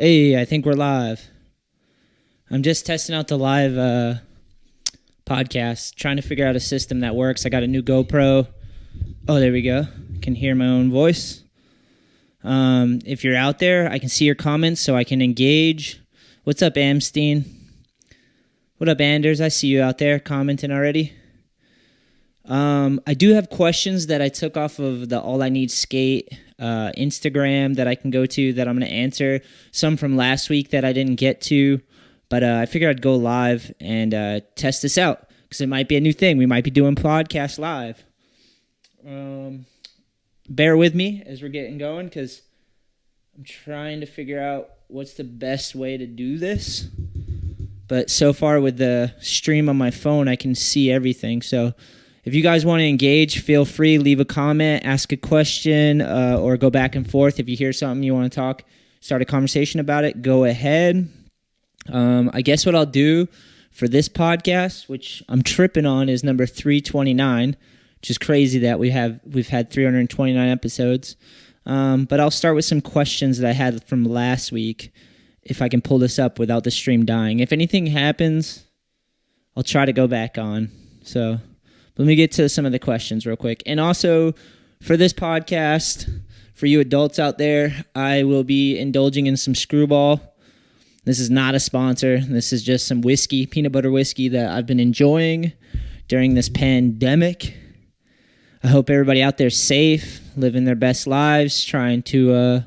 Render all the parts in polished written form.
Hey, I think we're live. I'm just testing out the live podcast, trying to figure out a system that works. I got a new GoPro. Oh, there we go. Can hear my own voice. If you're out there, I can see your comments so I can engage. What's up, Amstein? What up, Anders? I see you out there commenting already. I do have questions that I took off of the ALLiNEEDSKATE Instagram that I can go to that I'm going to answer. Some from last week that I didn't get to, but I figured I'd go live and test this out because it might be a new thing. We might be doing podcasts live. Bear with me as we're getting going because I'm trying to figure out what's the best way to do this. But so far with the stream on my phone, I can see everything. So if you guys want to engage, feel free, leave a comment, ask a question, or go back and forth. If you hear something you want to talk, start a conversation about it, go ahead. I guess what I'll do for this podcast, which I'm tripping on, is number 329, which is crazy that we've had 329 episodes. But I'll start with some questions that I had from last week, if I can pull this up without the stream dying. If anything happens, I'll try to go back on. So let me get to some of the questions real quick. And also, for this podcast, for you adults out there, I will be indulging in some Screwball. This is not a sponsor. This is just some whiskey, peanut butter whiskey that I've been enjoying during this pandemic. I hope everybody out there is safe, living their best lives, trying to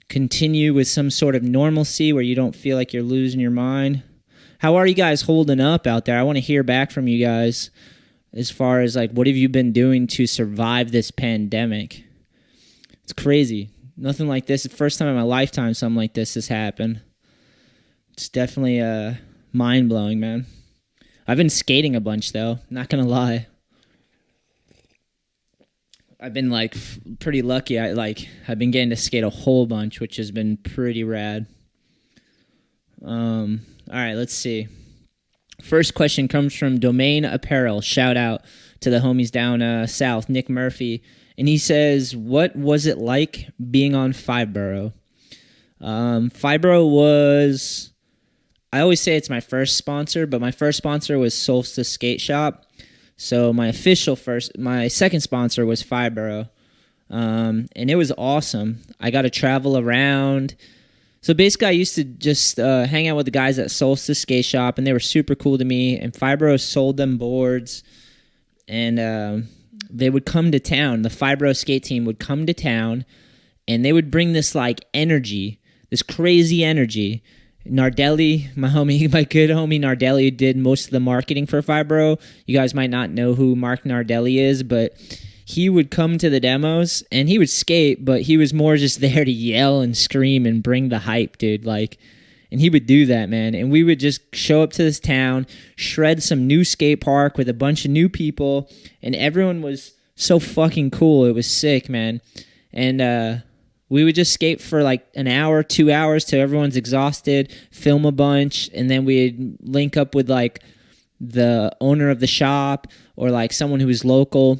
continue with some sort of normalcy where you don't feel like you're losing your mind. How are you guys holding up out there? I want to hear back from you guys. As far as, like, what have you been doing to survive this pandemic? It's crazy. Nothing like this. It's the first time in my lifetime something like this has happened. It's definitely mind-blowing, man. I've been skating a bunch, though. Not going to lie. I've been, pretty lucky. I've been getting to skate a whole bunch, which has been pretty rad. All right, let's see. First question comes from Domain Apparel. Shout out to the homies down south, Nick Murphy. And he says, what was it like being on Fibro? Fibro was, I always say it's my first sponsor, but my first sponsor was Solstice Skate Shop. So my second sponsor was Fibro. And it was awesome. I got to travel around. So basically, I used to just hang out with the guys at Solstice Skate Shop, and they were super cool to me. And Fibro sold them boards, and they would come to town. The Fibro skate team would come to town, and they would bring this energy, this crazy energy. Nardelli, my good homie Nardelli, did most of the marketing for Fibro. You guys might not know who Mark Nardelli is, but he would come to the demos, and he would skate, but he was more just there to yell and scream and bring the hype, dude. And he would do that, man. And we would just show up to this town, shred some new skate park with a bunch of new people, and everyone was so fucking cool. It was sick, man. And we would just skate for an hour, 2 hours till everyone's exhausted, film a bunch, and then we'd link up with the owner of the shop or someone who was local.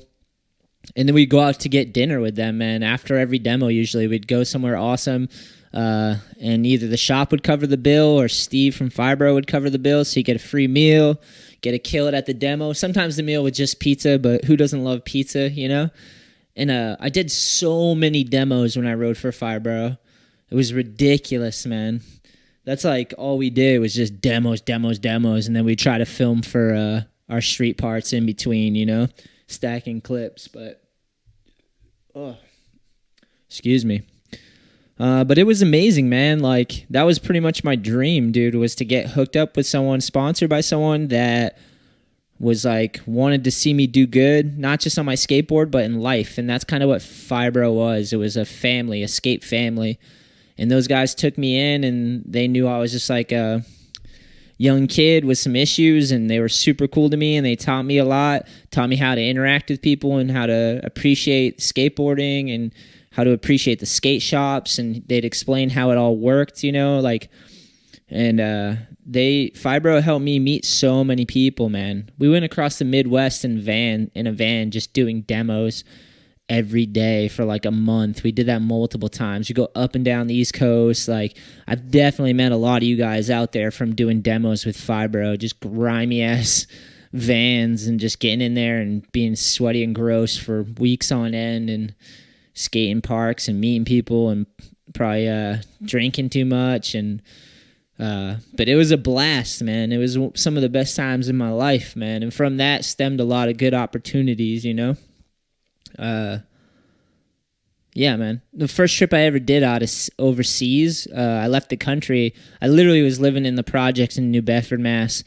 And then we'd go out to get dinner with them, man. After every demo, usually, we'd go somewhere awesome, and either the shop would cover the bill or Steve from Fibro would cover the bill, so you get a free meal, get to kill it at the demo. Sometimes the meal was just pizza, but who doesn't love pizza, you know? And I did so many demos when I rode for Fibro. It was ridiculous, man. That's all we did was just demos, and then we'd try to film for our street parts in between, you know? Stacking clips, but excuse me. But it was amazing, man. That was pretty much my dream, dude, was to get hooked up with someone, sponsored by someone that was wanted to see me do good, not just on my skateboard, but in life. And that's kind of what Fibro was. It was a family, a skate family. And those guys took me in, and they knew I was just a young kid with some issues, and they were super cool to me, and they taught me a lot, taught me how to interact with people and how to appreciate skateboarding and how to appreciate the skate shops, and they'd explain how it all worked, you know, Fibro helped me meet so many people, man. We went across the Midwest in a van just doing demos, every day for like a month. We did that multiple times. You go up and down the East Coast. Like, I've definitely met a lot of you guys out there from doing demos with Fibro, just grimy ass vans and just getting in there and being sweaty and gross for weeks on end and skating parks and meeting people and probably drinking too much. And but it was a blast, man. It was some of the best times in my life, man. And from that stemmed a lot of good opportunities, you know. Yeah, man. The first trip I ever did overseas, I left the country. I literally was living in the projects in New Bedford, Mass,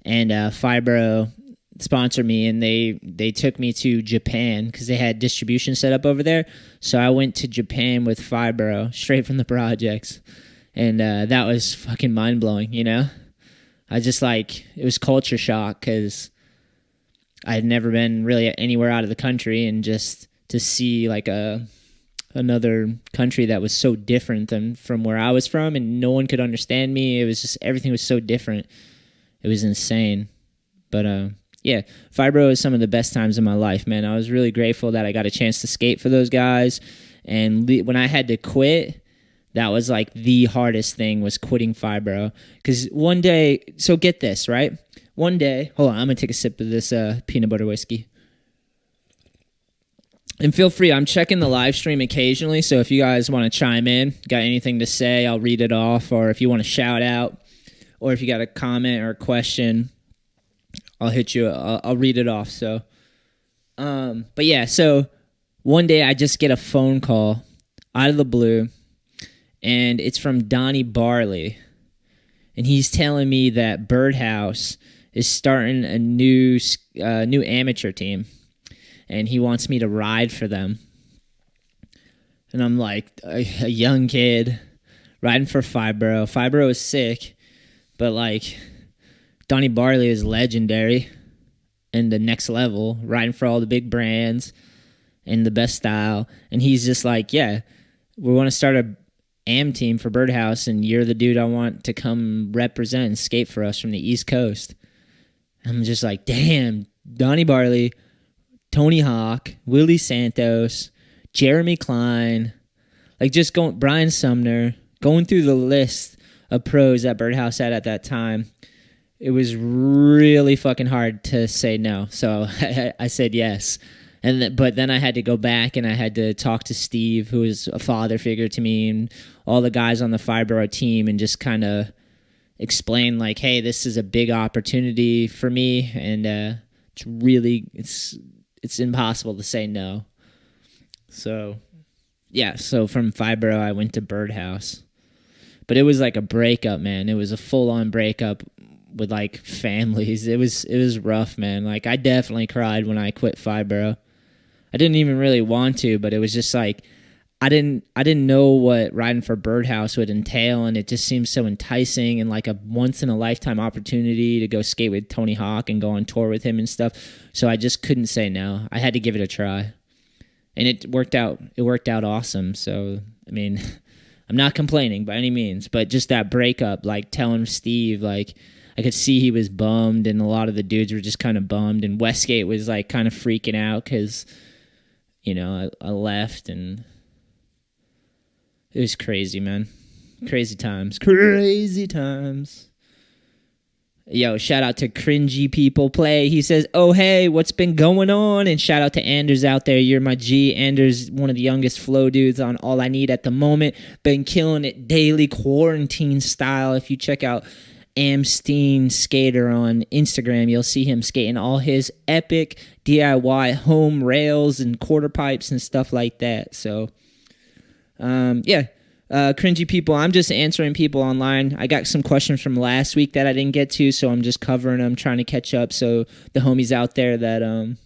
and Fibro sponsored me, and they took me to Japan because they had distribution set up over there. So I went to Japan with Fibro straight from the projects, and that was fucking mind blowing. You know, I just it was culture shock because I had never been really anywhere out of the country, and just to see like another country that was so different than from where I was from, and no one could understand me. It was just, everything was so different. It was insane. But yeah, Fibro is some of the best times in my life, man. I was really grateful that I got a chance to skate for those guys. And when I had to quit, that was like the hardest thing, was quitting Fibro. Because one day, so get this, right? One day, hold on, I'm going to take a sip of this peanut butter whiskey. And feel free, I'm checking the live stream occasionally, so if you guys want to chime in, got anything to say, I'll read it off, or if you want to shout out, or if you got a comment or a question, I'll hit you, I'll read it off. So, but yeah, so one day I just get a phone call out of the blue, and it's from Donnie Barley, and he's telling me that Birdhouse is starting a new amateur team, and he wants me to ride for them. And I'm like a young kid riding for Fibro. Fibro is sick, but like Donnie Barley is legendary and the next level, riding for all the big brands and the best style. And he's just like, yeah, we want to start a AM team for Birdhouse, and you're the dude I want to come represent and skate for us from the East Coast. I'm just like, damn, Donnie Barley, Tony Hawk, Willie Santos, Jeremy Klein, like just going, Brian Sumner, going through the list of pros that Birdhouse had at that time. It was really fucking hard to say no. So I said yes. But then I had to go back and I had to talk to Steve, who is a father figure to me, and all the guys on the Fibro team, and just kind of explain like, hey, this is a big opportunity for me, and it's impossible to say no. So, yeah, so from Fibro, I went to Birdhouse. But it was like a breakup, man. It was a full-on breakup with, like, families. It was rough, man. Like, I definitely cried when I quit Fibro. I didn't even really want to, but it was just like, I didn't know what riding for Birdhouse would entail, and it just seemed so enticing and like a once-in-a-lifetime opportunity to go skate with Tony Hawk and go on tour with him and stuff. So I just couldn't say no. I had to give it a try, and it worked out. It worked out awesome. So, I mean, I'm not complaining by any means, but just that breakup, like telling Steve, like I could see he was bummed, and a lot of the dudes were just kind of bummed, and Westgate was like kind of freaking out because, you know, I left, and it was crazy, man. Crazy times. Crazy times. Yo, shout out to Cringy People Play. He says, oh, hey, what's been going on? And shout out to Anders out there. You're my G. Anders, one of the youngest flow dudes on All I Need at the moment. Been killing it daily, quarantine style. If you check out Amstein Skater on Instagram, you'll see him skating all his epic DIY home rails and quarter pipes and stuff like that. So, Cringy People, I'm just answering people online. I got some questions from last week that I didn't get to, so I'm just covering them, trying to catch up. So the homies out there that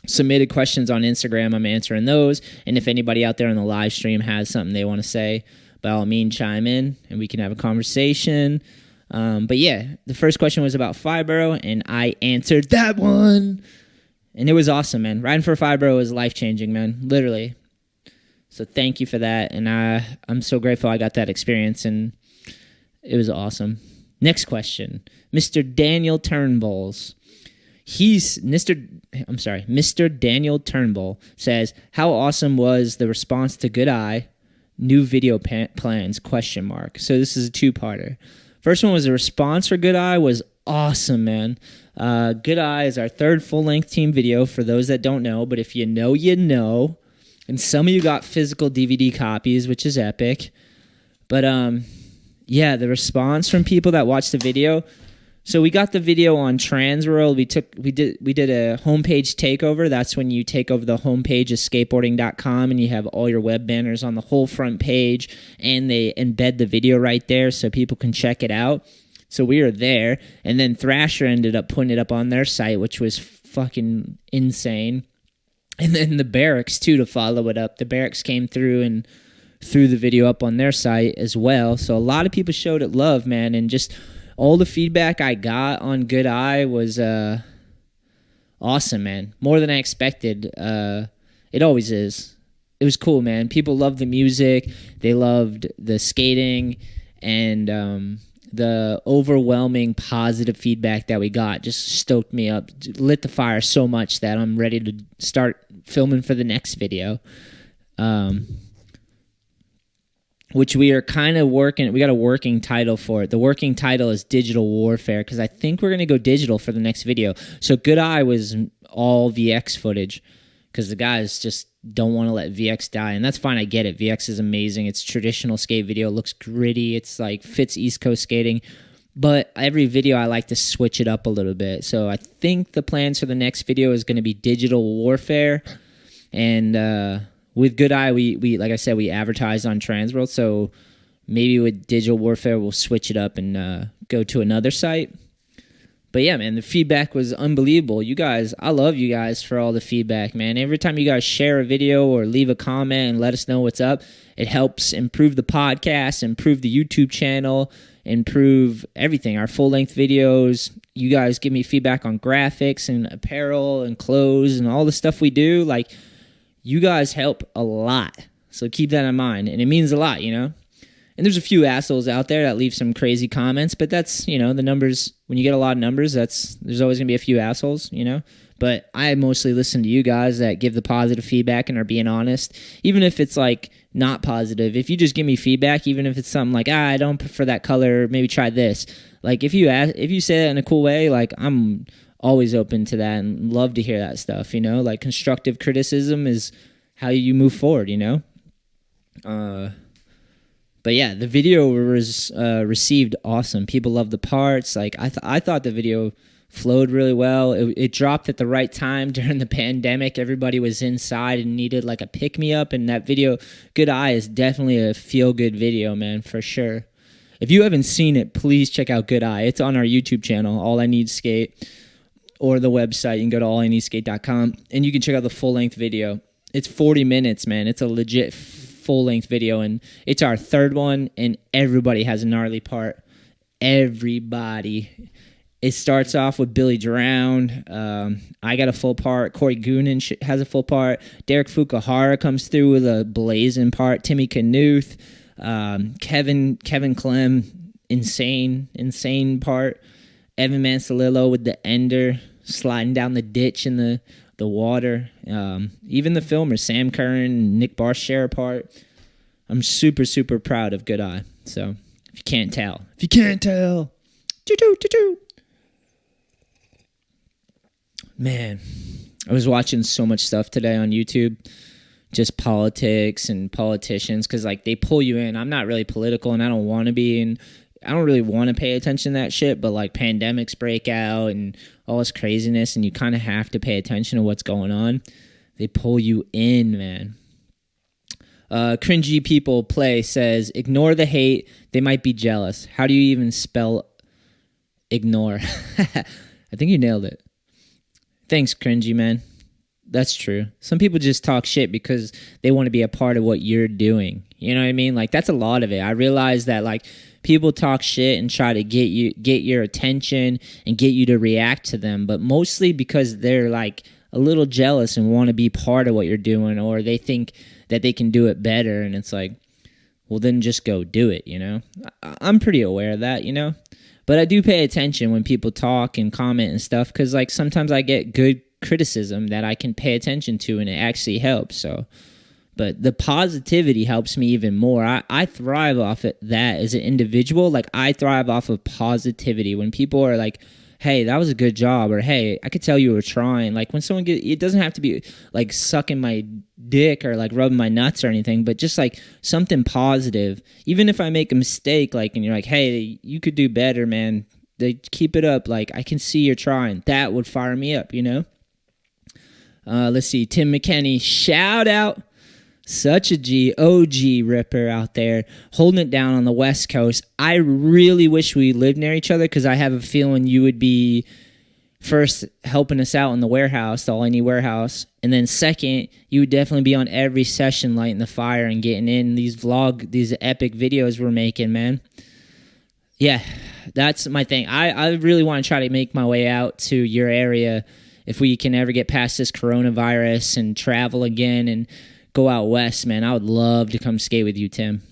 submitted questions on Instagram, I'm answering those. And if anybody out there on the live stream has something they want to say, by all means, chime in and we can have a conversation. But yeah, the first question was about Fibro, and I answered that one. And it was awesome, man. Riding for Fibro was life-changing, man. Literally. So thank you for that, and I'm so grateful I got that experience, and it was awesome. Next question, Mr. Daniel Turnbulls. Mr. Daniel Turnbull says, how awesome was the response to Good Eye? New video plans, question mark. So this is a two-parter. First one was the response for Good Eye was awesome, man. Good Eye is our third full-length team video for those that don't know, but if you know, you know. And some of you got physical DVD copies, which is epic. But yeah, the response from people that watched the video. So we got the video on Transworld. We did a homepage takeover. That's when you take over the homepage of skateboarding.com and you have all your web banners on the whole front page, and they embed the video right there so people can check it out. So we were there, and then Thrasher ended up putting it up on their site, which was fucking insane. And then the Barracks too, to follow it up. The Barracks came through and threw the video up on their site as well. So a lot of people showed it love, man, and just all the feedback I got on Good Eye was awesome, man. More than I expected. It always is. It was cool, man. People loved the music. They loved the skating. And the overwhelming positive feedback that we got just stoked me up. Lit the fire so much that I'm ready to start filming for the next video. Which we are kind of working. We got a working title for it. The working title is Digital Warfare, because I think we're going to go digital for the next video. So Good Eye was all VX footage, because the guys just don't want to let VX die, and that's fine. I get it. VX is amazing. It's traditional skate video. It looks gritty. It's like fits East Coast skating. But every video I like to switch it up a little bit. So I think the plans for the next video is going to be Digital Warfare, and with Good Eye, we like I said, we advertised on Transworld, so maybe with Digital Warfare, we'll switch it up and go to another site. But yeah, man, the feedback was unbelievable. You guys, I love you guys for all the feedback, man. Every time you guys share a video or leave a comment and let us know what's up, it helps improve the podcast, improve the YouTube channel, improve everything, our full-length videos. You guys give me feedback on graphics and apparel and clothes and all the stuff we do. Like, you guys help a lot, so keep that in mind, and it means a lot, you know? And there's a few assholes out there that leave some crazy comments, but that's, you know, the numbers. When you get a lot of numbers, there's always going to be a few assholes, you know? But I mostly listen to you guys that give the positive feedback and are being honest, even if it's, like, not positive. If you just give me feedback, even if it's something like, I don't prefer that color, maybe try this. Like, if you say that in a cool way, like, I'm always open to that and love to hear that stuff, you know? Like, constructive criticism is how you move forward, you know? But yeah, the video was received awesome. People loved the parts. Like, I thought the video flowed really well. It dropped at the right time during the pandemic. Everybody was inside and needed like a pick-me-up, and that video, Good Eye, is definitely a feel-good video, man, for sure. If you haven't seen it, please check out Good Eye. It's on our YouTube channel, All I Need Skate, or the website. You can go to ALLiNEEDSKATE.com, and you can check out the full-length video. It's 40 minutes, man. It's a legit full-length video, and it's our third one, and everybody has a gnarly part. Everybody. It starts off with Billy Drowned. I got a full part. Corey Goonan has a full part. Derek Fukuhara comes through with a blazing part. Timmy Knuth. Kevin Clem, insane part. Evan Mansalillo with the ender, sliding down the ditch in the water. Even the filmers, Sam Curran and Nick Barr, share a part. I'm super, super proud of Good Eye. So, if you can't tell. Man, I was watching so much stuff today on YouTube. Just politics and politicians, because like they pull you in. I'm not really political, and I don't want to be, and I don't really want to pay attention to that shit, but like pandemics break out and all this craziness, and you kind of have to pay attention to what's going on. They pull you in, man. Cringy People Play says, ignore the hate. They might be jealous. How do you even spell ignore? I think you nailed it. Thanks, Cringy, man. That's true. Some people just talk shit because they want to be a part of what you're doing. You know what I mean? Like, that's a lot of it. I realize that, like, people talk shit and try to get your attention and get you to react to them, but mostly because they're, like, a little jealous and want to be part of what you're doing, or they think that they can do it better, and it's like, well, then just go do it, you know? I'm pretty aware of that, you know? But I do pay attention when people talk and comment and stuff, because like sometimes I get good criticism that I can pay attention to, and it actually helps. So, but the positivity helps me even more. I thrive off of that as an individual. Like, I thrive off of positivity. When people are like, hey, that was a good job, or hey, I could tell you were trying. Like, when someone it doesn't have to be like sucking my dick or like rubbing my nuts or anything, but just like something positive. Even if I make a mistake, like, and you're like, hey, you could do better, man. They keep it up. Like, I can see you're trying. That would fire me up, you know? Let's see. Tim McKenney, shout out. Such a G, OG ripper out there, holding it down on the West Coast. I really wish we lived near each other, because I have a feeling you would be first helping us out in the warehouse, the All I Need warehouse, and then second, you would definitely be on every session lighting the fire and getting in these epic videos we're making, man. Yeah, that's my thing. I really want to try to make my way out to your area if we can ever get past this coronavirus and travel again and go out west, man. I would love to come skate with you, Tim.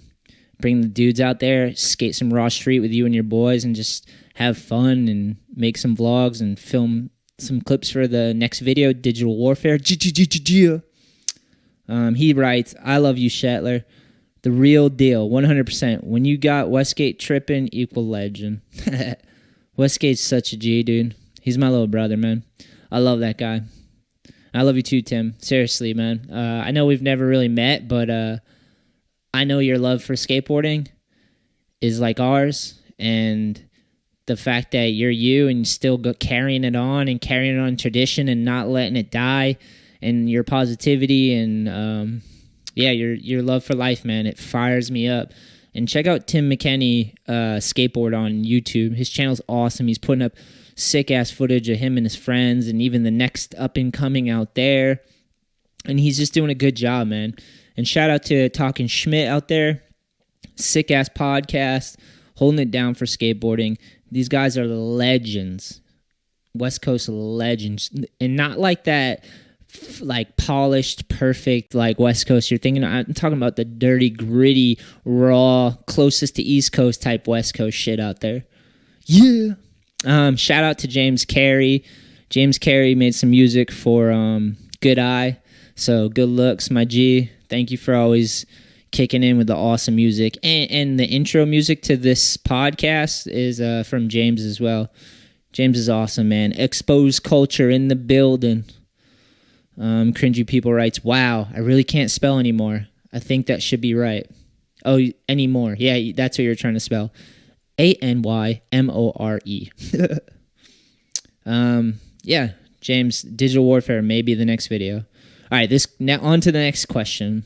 Bring the dudes out there, skate some raw street with you and your boys, and just have fun and make some vlogs and film some clips for the next video, Digital Warfare. He writes, I love you, Shetler. The real deal, 100%. When you got Westgate tripping, equal legend. Westgate's such a G, dude. He's my little brother, man. I love that guy. I love you too, Tim. Seriously, man. I know we've never really met, but I know your love for skateboarding is like ours, and the fact that you're you and still carrying it on tradition and not letting it die, and your positivity and your love for life, man. It fires me up. And check out Tim McKenney skateboard on YouTube. His channel's awesome. He's putting up sick-ass footage of him and his friends and even the next up-and-coming out there. And he's just doing a good job, man. And shout out to Talking Schmidt out there. Sick-ass podcast, holding it down for skateboarding. These guys are legends. West Coast legends. And not like that, like polished, perfect, like West Coast. I'm talking about the dirty, gritty, raw, closest to East Coast type West Coast shit out there. Yeah. Shout out to James Carey. James Carey made some music for Good Eye. So good looks, my G. Thank you for always kicking in with the awesome music. And the intro music to this podcast is from James as well. James is awesome, man. Exposed culture in the building. Cringy People writes, wow, I really can't spell anymore. I think that should be right. Oh, anymore. Yeah, that's what you're trying to spell. ANYMORE. Yeah, James, Digital Warfare may be the next video. All right, now on to the next question.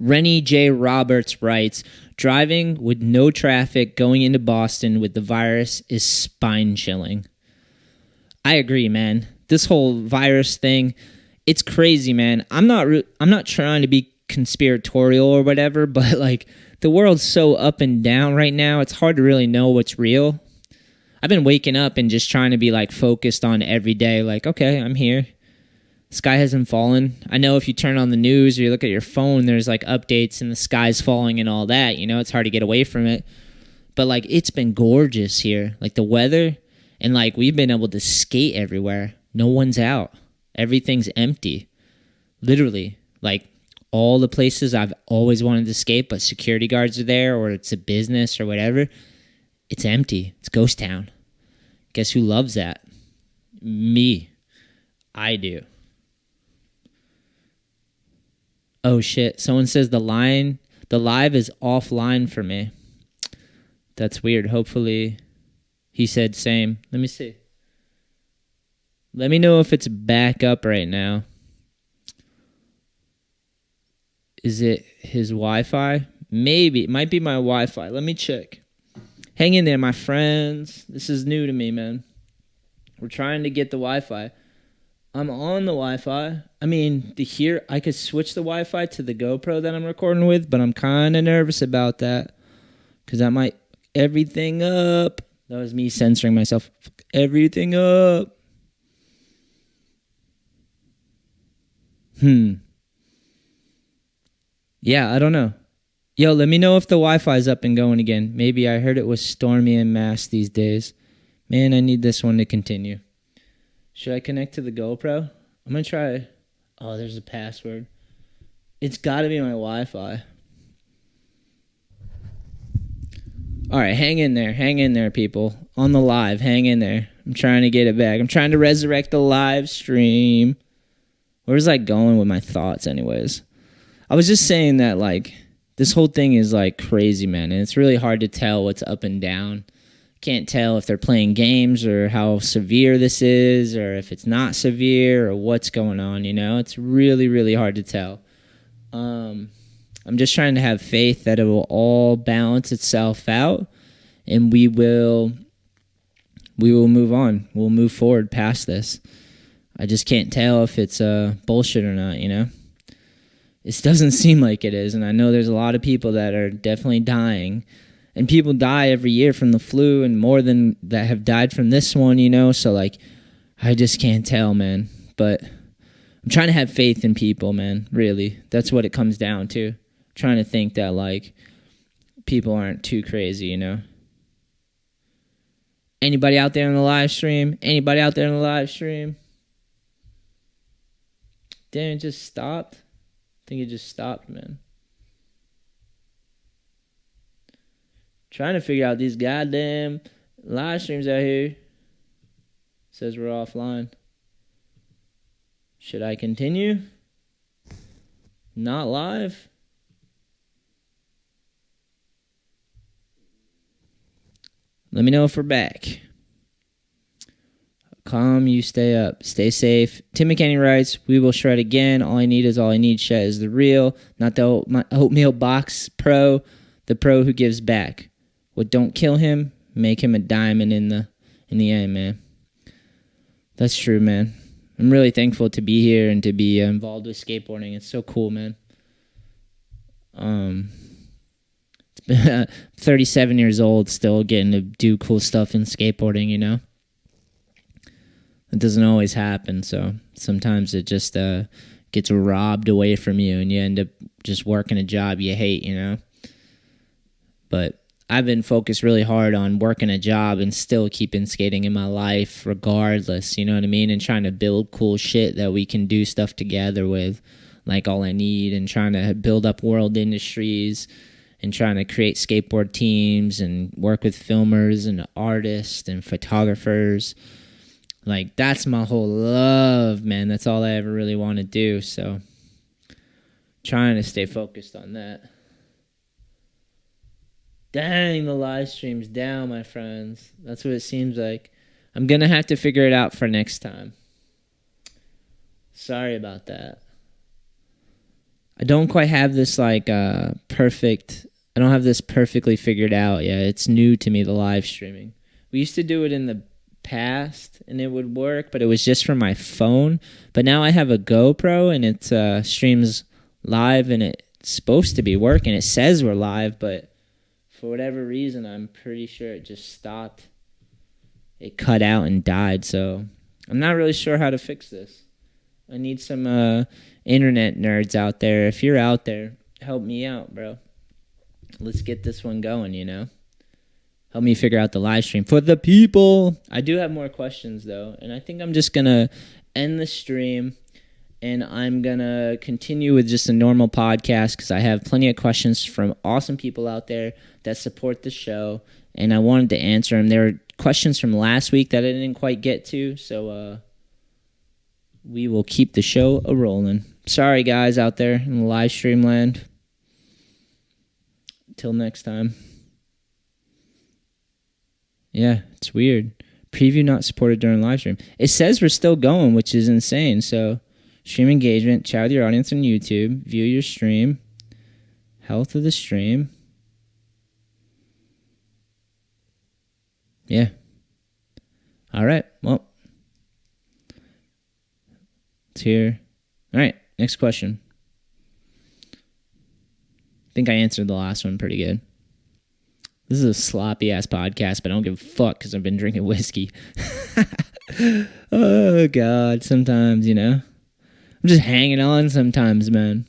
Rennie J. Roberts writes, driving with no traffic going into Boston with the virus is spine-chilling. I agree, man. This whole virus thing, it's crazy, man. I'm not trying to be conspiratorial or whatever, but like, the world's so up and down right now, it's hard to really know what's real. I've been waking up and just trying to be like focused on every day, like, okay, I'm here. Sky hasn't fallen. I know if you turn on the news or you look at your phone, there's like updates and the sky's falling and all that, you know, it's hard to get away from it. But like, it's been gorgeous here, like the weather, and like we've been able to skate everywhere. No one's out. Everything's empty. Literally, like, all the places I've always wanted to skate, but security guards are there, or it's a business or whatever, it's empty. It's ghost town. Guess who loves that? Me. I do. Oh shit. Someone says the live is offline for me. That's weird. Hopefully he said same. Let me see. Let me know if it's back up right now. Is it his Wi-Fi? Maybe. It might be my Wi-Fi. Let me check. Hang in there, my friends. This is new to me, man. We're trying to get the Wi-Fi. I'm on the Wi-Fi. I mean, I could switch the Wi-Fi to the GoPro that I'm recording with, but I'm kind of nervous about that because I might everything up. That was me censoring myself. Everything up. Yeah, I don't know. Yo, let me know if the Wi-Fi's up and going again. Maybe I heard it was stormy in Mass these days. Man, I need this one to continue. Should I connect to the GoPro? I'm going to try. Oh, there's a password. It's got to be my Wi-Fi. All right, hang in there, people. On the live, hang in there. I'm trying to get it back. I'm trying to resurrect the live stream. Where's I going with my thoughts anyways? I was just saying that, like, this whole thing is, like, crazy, man. And it's really hard to tell what's up and down. Can't tell if they're playing games or how severe this is or if it's not severe or what's going on, you know? It's really, really hard to tell. I'm just trying to have faith that it will all balance itself out, and we will move on. We'll move forward past this. I just can't tell if it's bullshit or not, you know? It doesn't seem like it is, and I know there's a lot of people that are definitely dying, and people die every year from the flu, and more than that have died from this one, you know? So, like, I just can't tell, man. But I'm trying to have faith in people, man, really. That's what it comes down to. Trying to think that, like, people aren't too crazy, you know? Anybody out there in the live stream? Anybody out there in the live stream? Damn, it just stopped? I think it just stopped, man. Trying to figure out these goddamn live streams out here. Says we're offline. Should I continue? Not live? Let me know if we're back. Calm, you stay up. Stay safe. Tim McKinney writes, we will shred again. All I need is all I need. Shed is the real, not the oatmeal box pro, the pro who gives back. What don't kill him, make him a diamond in the end, man. That's true, man. I'm really thankful to be here and to be involved with skateboarding. It's so cool, man. 37 years old, still getting to do cool stuff in skateboarding, you know? It doesn't always happen, so sometimes it just gets robbed away from you, and you end up just working a job you hate, you know? But I've been focused really hard on working a job and still keeping skating in my life regardless, you know what I mean? And trying to build cool shit that we can do stuff together with, like All I Need, and trying to build up World Industries, and trying to create skateboard teams and work with filmers and artists and photographers. Like, that's my whole love, man. That's all I ever really want to do. So, trying to stay focused on that. Dang, the live stream's down, my friends. That's what it seems like. I'm going to have to figure it out for next time. Sorry about that. I don't quite have this, like, perfect... I don't have this perfectly figured out yet. It's new to me, the live streaming. We used to do it in the past, and it would work, but it was just from my phone. But now I have a GoPro, and it streams live, and it's supposed to be working. It says we're live, but for whatever reason, I'm pretty sure it just stopped. It cut out and died, so I'm not really sure how to fix this. I need some internet nerds out there. If you're out there, help me out, bro. Let's get this one going, you know? Help me figure out the live stream for the people. I do have more questions, though, and I think I'm just going to end the stream, and I'm going to continue with just a normal podcast because I have plenty of questions from awesome people out there that support the show, and I wanted to answer them. There are questions from last week that I didn't quite get to, so we will keep the show a-rolling. Sorry, guys, out there in the live stream land. Till next time. Yeah, it's weird. Preview not supported during live stream. It says we're still going, which is insane. So, stream engagement, chat with your audience on YouTube, view your stream, health of the stream. Yeah. All right. Well, it's here. All right. Next question. I think I answered the last one pretty good. This is a sloppy-ass podcast, but I don't give a fuck because I've been drinking whiskey. Oh, God, sometimes, you know. I'm just hanging on sometimes, man.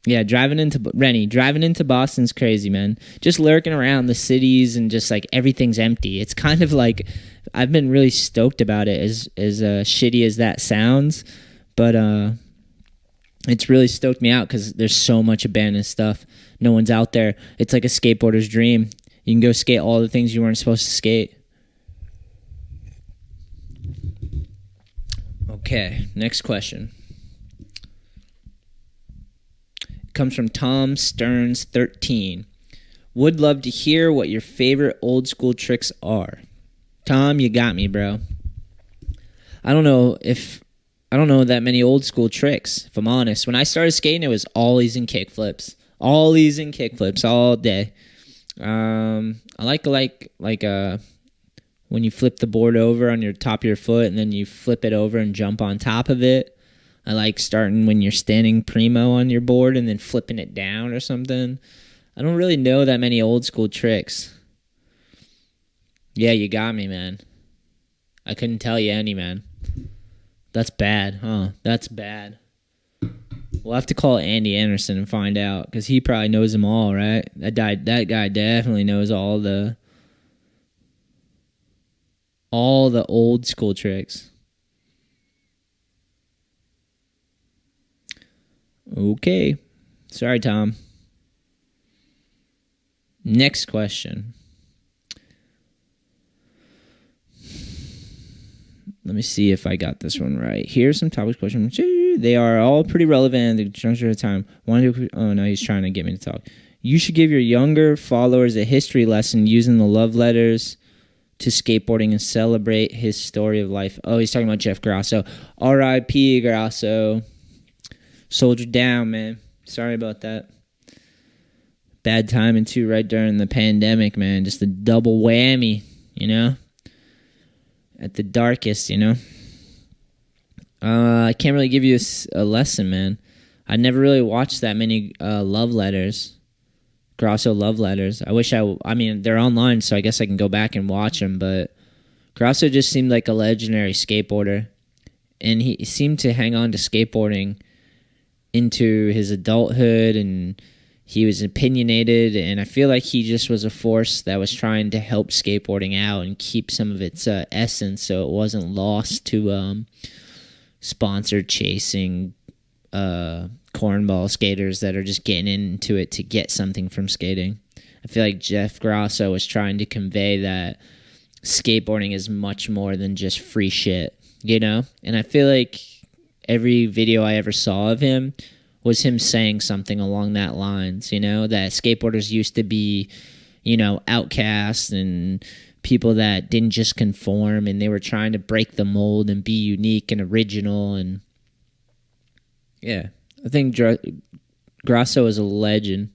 Yeah, driving into Boston's crazy, man. Just lurking around the cities and just like everything's empty. It's kind of like I've been really stoked about it, as shitty as that sounds, but it's really stoked me out because there's so much abandoned stuff. No one's out there. It's like a skateboarder's dream. You can go skate all the things you weren't supposed to skate. Okay, next question. Comes from Tom Stearns 13. Would love to hear what your favorite old school tricks are. Tom, you got me, bro. I don't know that many old school tricks, if I'm honest. When I started skating, it was ollies and kickflips. Ollies and kickflips all day. I like when you flip the board over on your top of your foot and then you flip it over and jump on top of it. I like starting when you're standing primo on your board and then flipping it down or something. I don't really know that many old school tricks. Yeah, you got me, man. I couldn't tell you any, man. That's bad, huh? That's bad. We'll have to call Andy Anderson and find out, because he probably knows them all, right? That guy definitely knows all the old school tricks. Okay. Sorry, Tom. Next question. Let me see if I got this one right. Here's some topic questions. They are all pretty relevant at the juncture of time. Oh, no, he's trying to get me to talk. You should give your younger followers a history lesson using the love letters to skateboarding and celebrate his story of life. Oh, he's talking about Jeff Grasso. R.I.P. Grasso. Soldier down, man. Sorry about that. Bad timing, too, right during the pandemic, man. Just a double whammy, you know? At the darkest, you know? I can't really give you a lesson, man. I never really watched that many love letters. Grasso love letters. I mean, they're online, so I guess I can go back and watch them, but Grasso just seemed like a legendary skateboarder, and he seemed to hang on to skateboarding into his adulthood, and he was opinionated, and I feel like he just was a force that was trying to help skateboarding out and keep some of its essence so it wasn't lost to sponsor chasing cornball skaters that are just getting into it to get something from skating. I feel like Jeff Grasso was trying to convey that skateboarding is much more than just free shit, you know? And I feel like every video I ever saw of him was him saying something along that lines, you know, that skateboarders used to be, you know, outcasts and people that didn't just conform, and they were trying to break the mold and be unique and original. And yeah, I think Grasso is a legend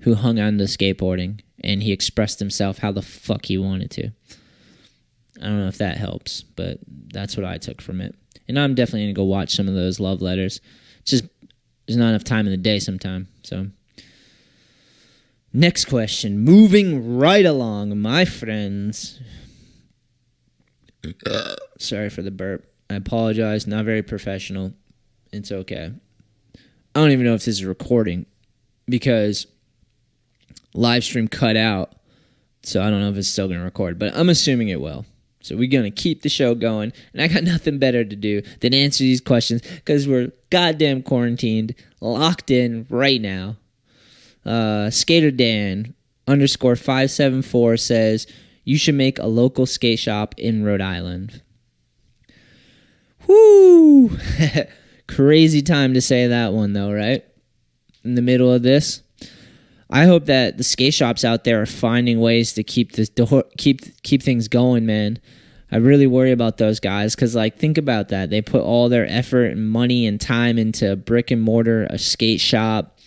who hung on to skateboarding, and he expressed himself how the fuck he wanted to. I don't know if that helps, but that's what I took from it. And I'm definitely going to go watch some of those love letters. It's just there's not enough time in the day sometime. So, next question. Moving right along, my friends. Sorry for the burp. I apologize. Not very professional. It's okay. I don't even know if this is recording because live stream cut out. So I don't know if it's still going to record, but I'm assuming it will. So we're going to keep the show going, and I got nothing better to do than answer these questions because we're goddamn quarantined, locked in right now. Skater Dan _574 says, you should make a local skate shop in Rhode Island. Whoo! Crazy time to say that one, though, right? In the middle of this. I hope that the skate shops out there are finding ways to keep things going, man. I really worry about those guys because, like, think about that. They put all their effort and money and time into a brick and mortar, a skate shop,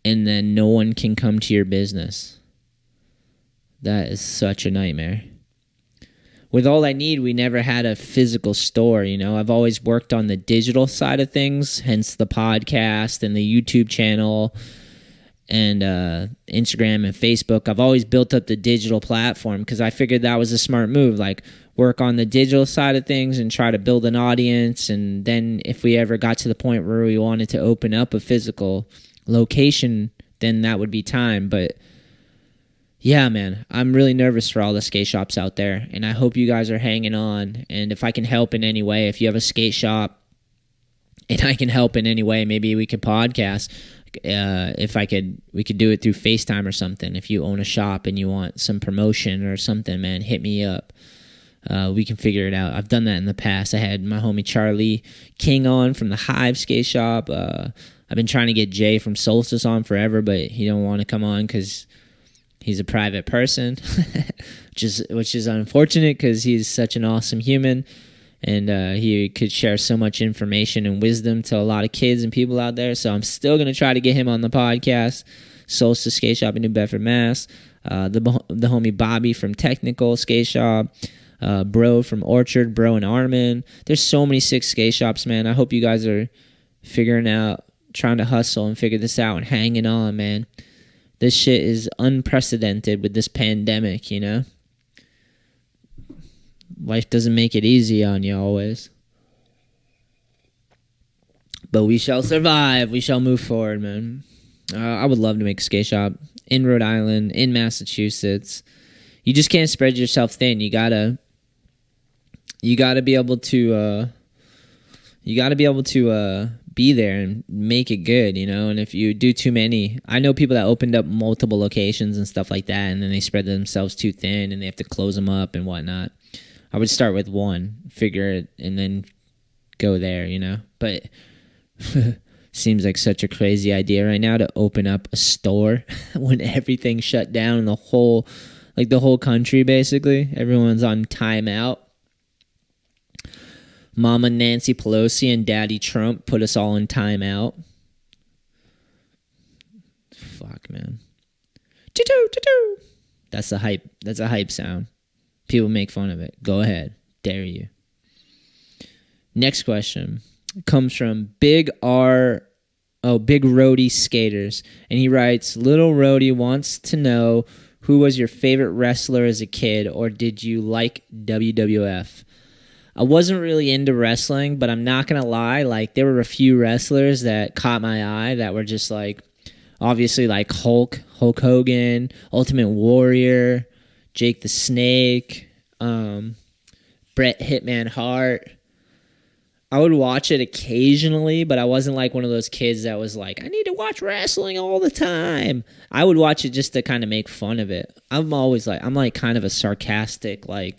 and then no one can come to your business. That is such a nightmare. With ALLiNEED, we never had a physical store, you know. I've always worked on the digital side of things, hence the podcast and the YouTube channel and Instagram and Facebook. I've always built up the digital platform because I figured that was a smart move. Like, work on the digital side of things and try to build an audience. And then if we ever got to the point where we wanted to open up a physical location, then that would be time. But yeah, man, I'm really nervous for all the skate shops out there, and I hope you guys are hanging on. And if I can help in any way, if you have a skate shop and I can help in any way, maybe we could podcast. We could do it through FaceTime or something. If you own a shop and you want some promotion or something, man, hit me up. We can figure it out. I've done that in the past. I had my homie Charlie King on from the Hive Skate Shop. I've been trying to get Jay from Solstice on forever, but he don't want to come on because he's a private person, which is unfortunate because he's such an awesome human, and he could share so much information and wisdom to a lot of kids and people out there. So I'm still going to try to get him on the podcast. Solstice Skate Shop in New Bedford, Mass. The homie Bobby from Technical Skate Shop. Bro from Orchard, Bro and Armin. There's so many sick skate shops, man. I hope you guys are figuring out, trying to hustle and figure this out and hanging on, man. This shit is unprecedented with this pandemic, you know? Life doesn't make it easy on you always. But we shall survive. We shall move forward, man. I would love to make a skate shop in Rhode Island, in Massachusetts. You just can't spread yourself thin. You gotta be able to be there and make it good, you know. And if you do too many, I know people that opened up multiple locations and stuff like that, and then they spread themselves too thin, and they have to close them up and whatnot. I would start with one, figure it, and then go there, you know. But seems like such a crazy idea right now to open up a store when everything's shut down and the whole country, basically. Everyone's on timeout. Mama Nancy Pelosi and Daddy Trump put us all in timeout. Fuck, man. Choo-choo. That's a hype sound. People make fun of it. Go ahead. Dare you. Next question comes from Big Roadie Skaters. And he writes, Little Roadie wants to know, who was your favorite wrestler as a kid, or did you like WWF? I wasn't really into wrestling, but I'm not going to lie. Like, there were a few wrestlers that caught my eye that were just like, obviously like Hulk Hogan, Ultimate Warrior, Jake the Snake, Bret Hitman Hart. I would watch it occasionally, but I wasn't like one of those kids that was like, I need to watch wrestling all the time. I would watch it just to kind of make fun of it. I'm like kind of a sarcastic. I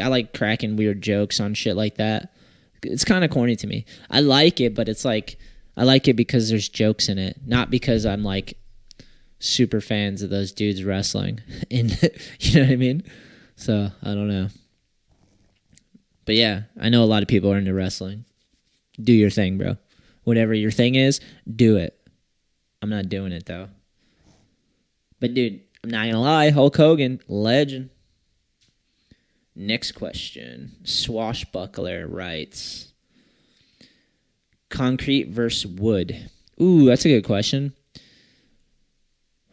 like cracking weird jokes on shit like that. It's kind of corny to me. I like it, but it's like, I like it because there's jokes in it, not because I'm like super fans of those dudes wrestling. And you know what I mean? So I don't know. But yeah, I know a lot of people are into wrestling. Do your thing, bro. Whatever your thing is, do it. I'm not doing it, though. But dude, I'm not gonna lie, Hulk Hogan, legend. Next question. Swashbuckler writes, concrete versus wood. Ooh, that's a good question.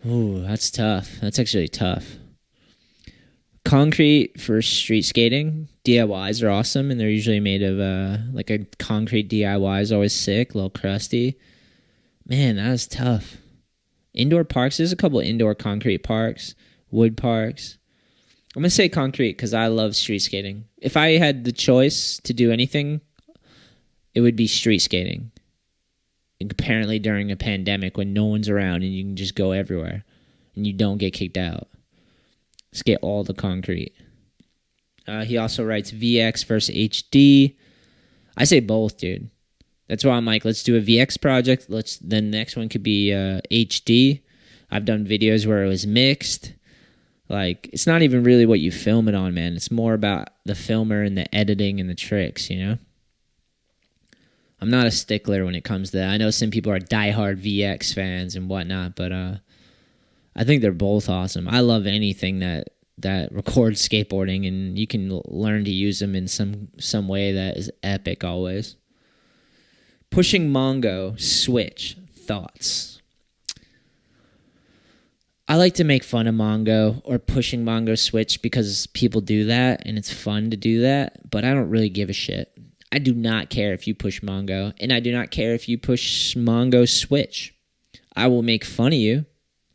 Ooh, that's tough. That's actually tough. Concrete for street skating. DIYs are awesome, and they're usually made of, like a concrete DIY is always sick, a little crusty. Man, that was tough. Indoor parks, there's a couple indoor concrete parks, wood parks. I'm going to say concrete because I love street skating. If I had the choice to do anything, it would be street skating. Apparently during a pandemic when no one's around and you can just go everywhere and you don't get kicked out. Skate all the concrete. He also writes VX versus HD. I say both, dude. That's why I'm like, let's do a VX project. The next one could be HD. I've done videos where it was mixed. Like, it's not even really what you film it on, man. It's more about the filmer and the editing and the tricks, you know? I'm not a stickler when it comes to that. I know some people are diehard VX fans and whatnot, but I think they're both awesome. I love anything that records skateboarding, and you can learn to use them in some way that is epic always. Pushing Mongo, Switch, thoughts. I like to make fun of Mongo or pushing Mongo Switch because people do that, and it's fun to do that, but I don't really give a shit. I do not care if you push Mongo, and I do not care if you push Mongo Switch. I will make fun of you,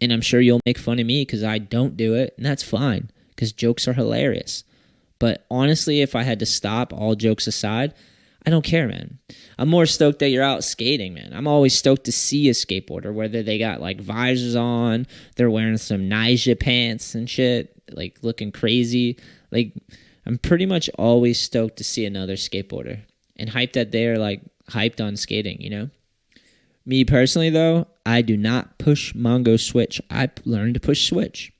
and I'm sure you'll make fun of me because I don't do it, and that's fine because jokes are hilarious. But honestly, if I had to stop, all jokes aside, I don't care, man. I'm more stoked that you're out skating, man. I'm always stoked to see a skateboarder, whether they got like visors on, they're wearing some Ninja pants and shit, like looking crazy. Like, I'm pretty much always stoked to see another skateboarder and hyped that they're like hyped on skating, you know? Me personally, though, I do not push Mongo Switch. I learned to push Switch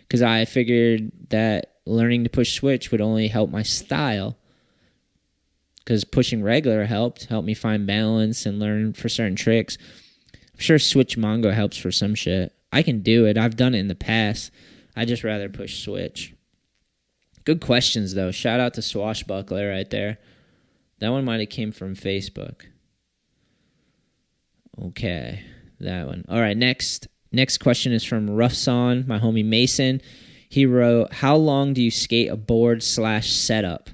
because I figured that learning to push Switch would only help my style, because pushing regular helped me find balance and learn for certain tricks. I'm sure Switch Mongo helps for some shit. I can do it. I've done it in the past. I just rather push Switch. Good questions, though. Shout out to Swashbuckler right there. That one might have came from Facebook. Okay, that one. All right, next question is from Roughson, my homie Mason. He wrote, how long do you skate a board / setup?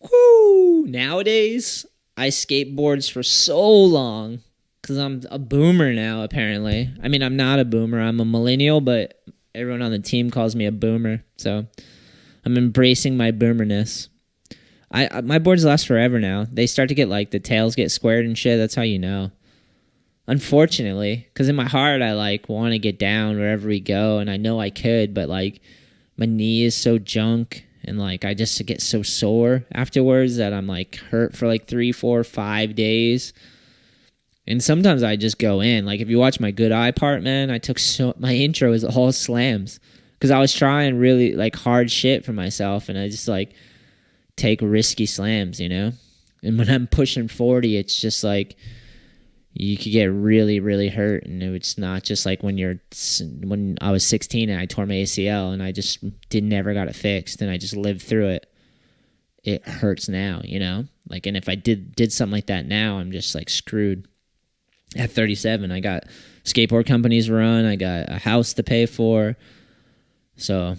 Woo! Nowadays, I skateboards for so long because I'm a boomer now, apparently. I mean, I'm not a boomer. I'm a millennial, but everyone on the team calls me a boomer. So I'm embracing my boomerness. My boards last forever now. They start to get like the tails get squared and shit. That's how you know. Unfortunately, because in my heart, I like want to get down wherever we go, and I know I could, but like my knee is so junk, and like I just get so sore afterwards that I'm like hurt for like 3, 4, 5 days. And sometimes I just go in. Like if you watch my good eye part, man, my intro is all slams because I was trying really like hard shit for myself, and I just like take risky slams, you know. And when I'm pushing 40, it's just like you could get really, really hurt, and it's not just like when I was 16 and I tore my ACL and I just never got it fixed and I just lived through it. It hurts now, you know? Like, and if I did something like that now, I'm just like screwed. At 37, I got skateboard companies to run, I got a house to pay for. So,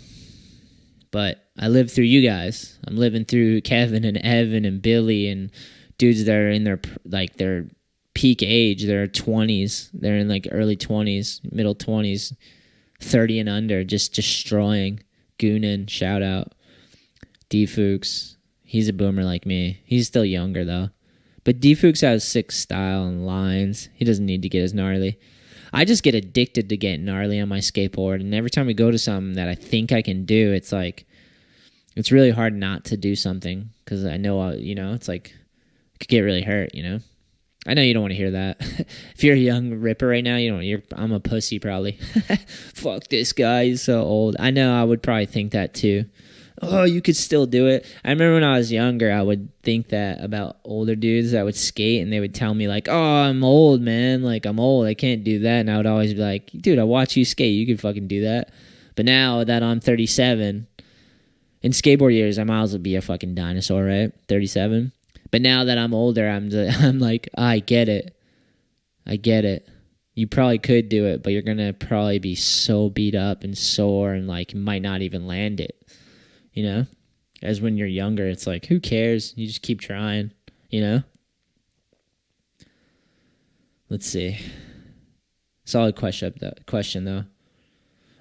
but I lived through you guys. I'm living through Kevin and Evan and Billy and dudes that are in their peak age. They're 20s. They're in like early 20s, middle 20s, 30 and under, just destroying. Goonin, shout out. D-Fuchs, he's a boomer like me. He's still younger though. But D-Fuchs has sick style and lines. He doesn't need to get as gnarly. I just get addicted to getting gnarly on my skateboard, and every time we go to something that I think I can do, it's like, it's really hard not to do something, because I know, it's like, it could get really hurt, you know? I know you don't want to hear that. If you're a young ripper right now, I'm a pussy probably. Fuck this guy, he's so old. I know I would probably think that too. Oh, you could still do it. I remember when I was younger, I would think that about older dudes that would skate, and they would tell me like, oh, I'm old, man. Like, I'm old. I can't do that. And I would always be like, dude, I watch you skate. You can fucking do that. But now that I'm 37, in skateboard years, I might as well be a fucking dinosaur, right? 37. But now that I'm older, I'm like, I get it. I get it. You probably could do it, but you're going to probably be so beat up and sore and like might not even land it. You know, as when you're younger, it's like, who cares? You just keep trying, you know? Let's see. Solid question, though.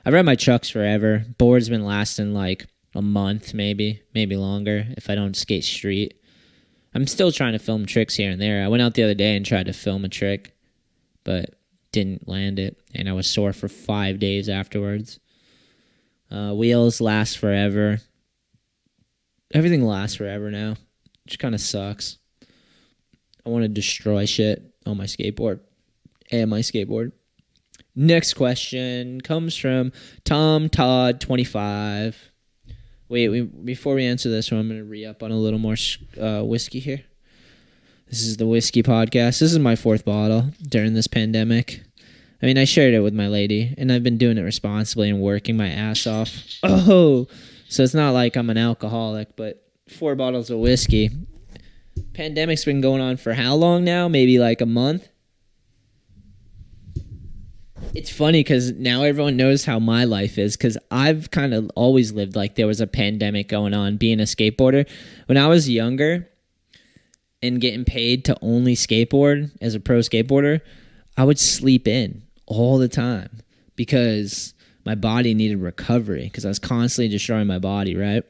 I've run my trucks forever. Board's been lasting like a month, maybe longer if I don't skate street. I'm still trying to film tricks here and there. I went out the other day and tried to film a trick, but didn't land it, and I was sore for 5 days afterwards. Wheels last forever. Everything lasts forever now, which kind of sucks. I want to destroy shit on my skateboard and my skateboard. Next question comes from Tom Todd 25. Wait, before we answer this one, I'm going to re-up on a little more whiskey here. This is the whiskey podcast. This is my 4th bottle during this pandemic. I mean, I shared it with my lady, and I've been doing it responsibly and working my ass off. Oh, so it's not like I'm an alcoholic, but 4 bottles of whiskey. Pandemic's been going on for how long now? Maybe like a month? It's funny because now everyone knows how my life is, because I've kind of always lived like there was a pandemic going on being a skateboarder. When I was younger, and getting paid to only skateboard as a pro skateboarder, I would sleep in all the time because my body needed recovery because I was constantly destroying my body, right?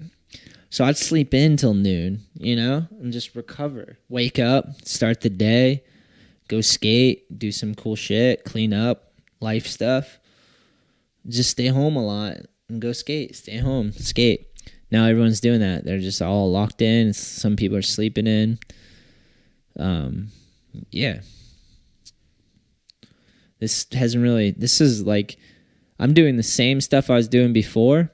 So I'd sleep in till noon, and just recover. Wake up, start the day, go skate, do some cool shit, clean up, life stuff. Just stay home a lot and go skate. Stay home, skate. Now everyone's doing that. They're just all locked in. Some people are sleeping in. Yeah. This is like, I'm doing the same stuff I was doing before,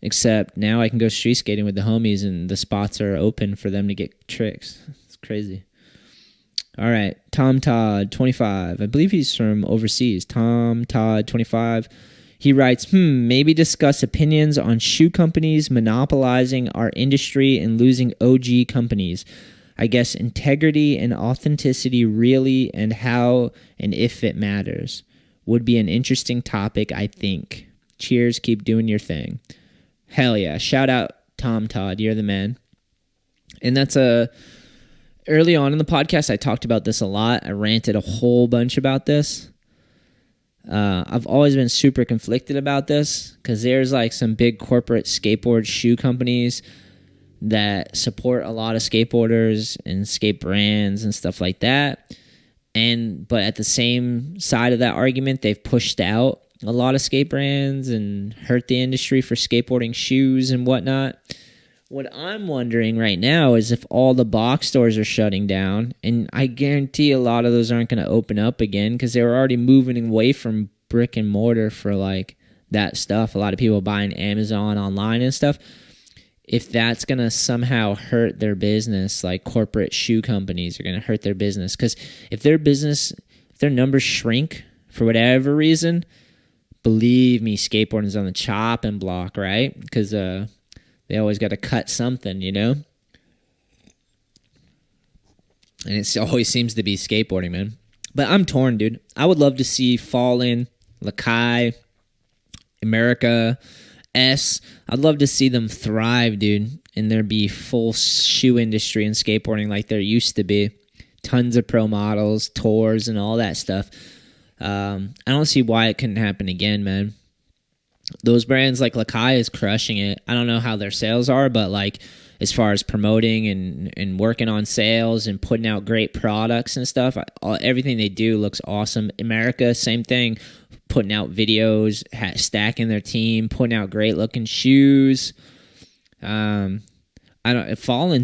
except now I can go street skating with the homies and the spots are open for them to get tricks. It's crazy. All right. Tom Todd, 25. I believe he's from overseas. Tom Todd, 25. He writes, maybe discuss opinions on shoe companies monopolizing our industry and losing OG companies. I guess integrity and authenticity really, and how and if it matters. Would be an interesting topic, I think. Cheers, keep doing your thing. Hell yeah. Shout out Tom Todd, you're the man. And that's early on in the podcast, I talked about this a lot. I ranted a whole bunch about this. I've always been super conflicted about this because there's like some big corporate skateboard shoe companies that support a lot of skateboarders and skate brands and stuff like that. But at the same side of that argument, they've pushed out a lot of skate brands and hurt the industry for skateboarding shoes and whatnot. What I'm wondering right now is if all the box stores are shutting down, and I guarantee a lot of those aren't going to open up again because they were already moving away from brick and mortar for like that stuff. A lot of people buying Amazon online and stuff. If that's going to somehow hurt their business, like corporate shoe companies are going to hurt their business. Because if their numbers shrink for whatever reason, believe me, skateboarding is on the chopping block, right? Because they always got to cut something, And it always seems to be skateboarding, man. But I'm torn, dude. I would love to see Fallen, Lakai, America, I'd love to see them thrive, dude, and there be full shoe industry in skateboarding like there used to be. Tons of pro models, tours, and all that stuff. I don't see why it couldn't happen again, man. Those brands like Lakai is crushing it. I don't know how their sales are, but like as far as promoting and working on sales and putting out great products and stuff, everything they do looks awesome. America, same thing. Putting out videos, stacking their team, putting out great looking shoes. Fallen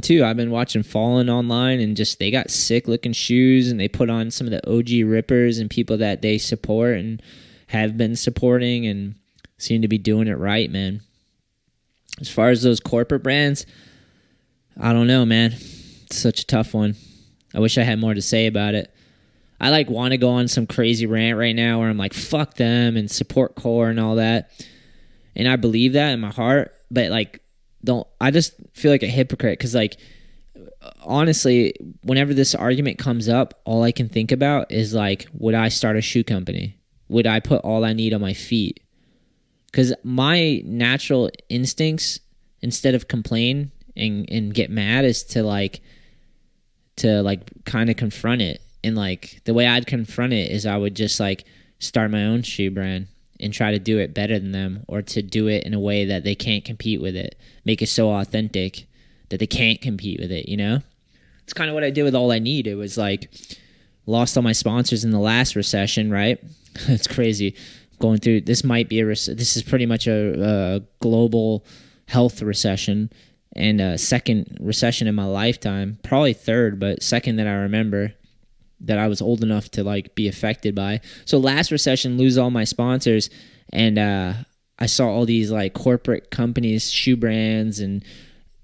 too. I've been watching Fallen online and just they got sick looking shoes and they put on some of the OG rippers and people that they support and have been supporting and seem to be doing it right, man. As far as those corporate brands, I don't know, man. It's such a tough one. I wish I had more to say about it. I want to go on some crazy rant right now where I'm like, fuck them and support core and all that. And I believe that in my heart, but I just feel like a hypocrite because honestly, whenever this argument comes up, all I can think about is would I start a shoe company? Would I put all I need on my feet? Because my natural instincts, instead of complain and get mad, is to kind of confront it. And the way I'd confront it is I would just start my own shoe brand and try to do it better than them, or to do it in a way that they can't compete with it. Make it so authentic that they can't compete with it, It's kind of what I did with All I Need. It was lost all my sponsors in the last recession, right? It's crazy. Going through, this might be this is pretty much a global health recession, and a second recession in my lifetime, probably third, but second that I remember, that I was old enough to be affected by. So last recession, lose all my sponsors, and I saw all these corporate companies, shoe brands, and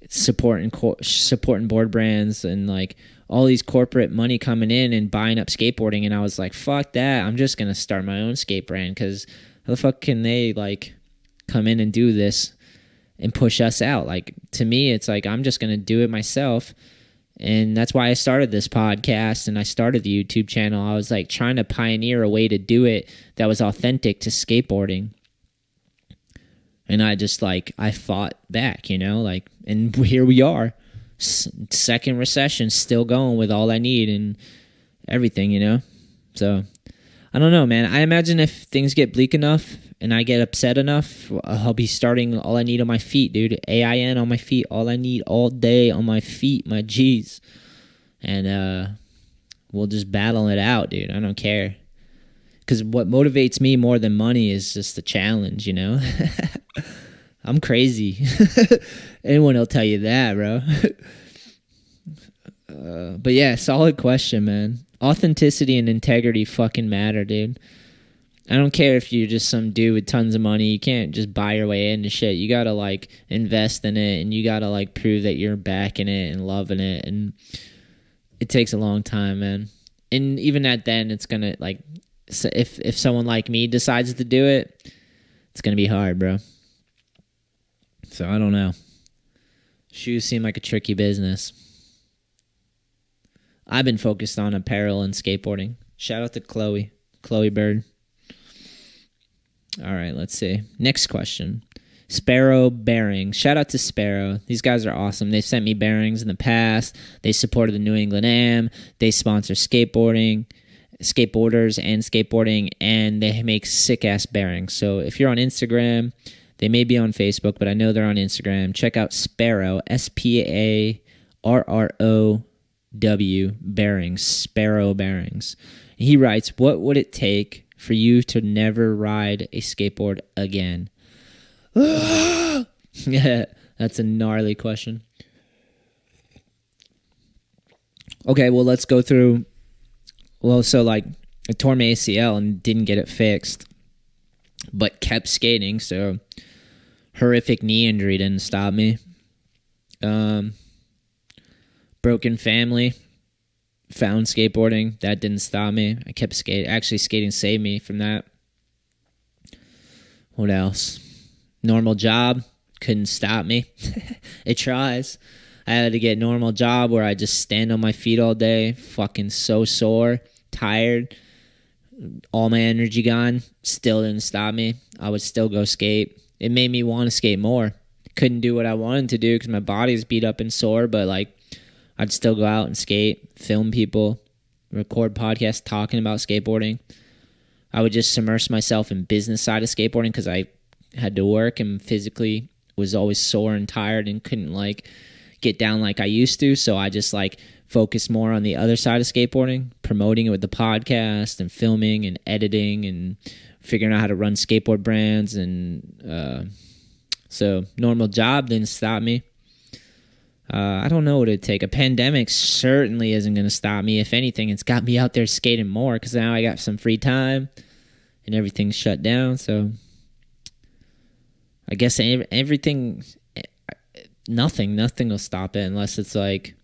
supporting board brands, and all these corporate money coming in and buying up skateboarding, and I was like, fuck that, I'm just gonna start my own skate brand, because how the fuck can they come in and do this and push us out? To me, it's I'm just gonna do it myself. And that's why I started this podcast and I started the YouTube channel. I was trying to pioneer a way to do it that was authentic to skateboarding. And I just I fought back, and here we are. second recession, still going with All I Need and everything, you know? So, I don't know, man. I imagine if things get bleak enough and I get upset enough, I'll be starting All I Need on my feet, dude. AIN on my feet. All I need all day on my feet, my G's. And we'll just battle it out, dude. I don't care. Because what motivates me more than money is just the challenge, you know? I'm crazy. Anyone will tell you that, bro. But yeah, solid question, man. Authenticity and integrity fucking matter, dude. I don't care if you're just some dude with tons of money. You can't just buy your way into shit. You gotta, like, invest in it, and you gotta, like, prove that you're backing it and loving it, and it takes a long time, man. And even at then, it's gonna, like, if someone like me decides to do it, it's gonna be hard, bro. So, I don't know. Shoes seem like a tricky business. I've been focused on apparel and skateboarding. Shout out to Chloe Bird. All right, let's see. Next question. Sparrow Bearings. Shout out to Sparrow. These guys are awesome. They've sent me bearings in the past. They supported the New England Am. They sponsor skateboarders and skateboarding, and they make sick-ass bearings. So if you're on Instagram, they may be on Facebook, but I know they're on Instagram. Check out Sparrow, SPARROW Bearings, Sparrow Bearings. He writes, what would it take for you to never ride a skateboard again? Yeah, that's a gnarly question. Okay, well, let's go through. Well, so, like, I tore my ACL and didn't get it fixed, but kept skating, so horrific knee injury didn't stop me. Broken family. Found skateboarding. That didn't stop me. I kept skating. Actually, skating saved me from that. What else? Normal job. Couldn't stop me. It tries. I had to get a normal job where I just stand on my feet all day. Fucking so sore. Tired. All my energy gone. Still didn't stop me. I would still go skate. It made me want to skate more. Couldn't do what I wanted to do because my body's beat up and sore, but, like, I'd still go out and skate, film people, record podcasts talking about skateboarding. I would just immerse myself in business side of skateboarding because I had to work and physically was always sore and tired and couldn't, like, get down like I used to. So I just, like, focused more on the other side of skateboarding, promoting it with the podcast and filming and editing and figuring out how to run skateboard brands. And so normal job didn't stop me. I don't know what it'd take. A pandemic certainly isn't going to stop me. If anything, it's got me out there skating more because now I got some free time and everything's shut down. So I guess everything, nothing will stop it unless it's like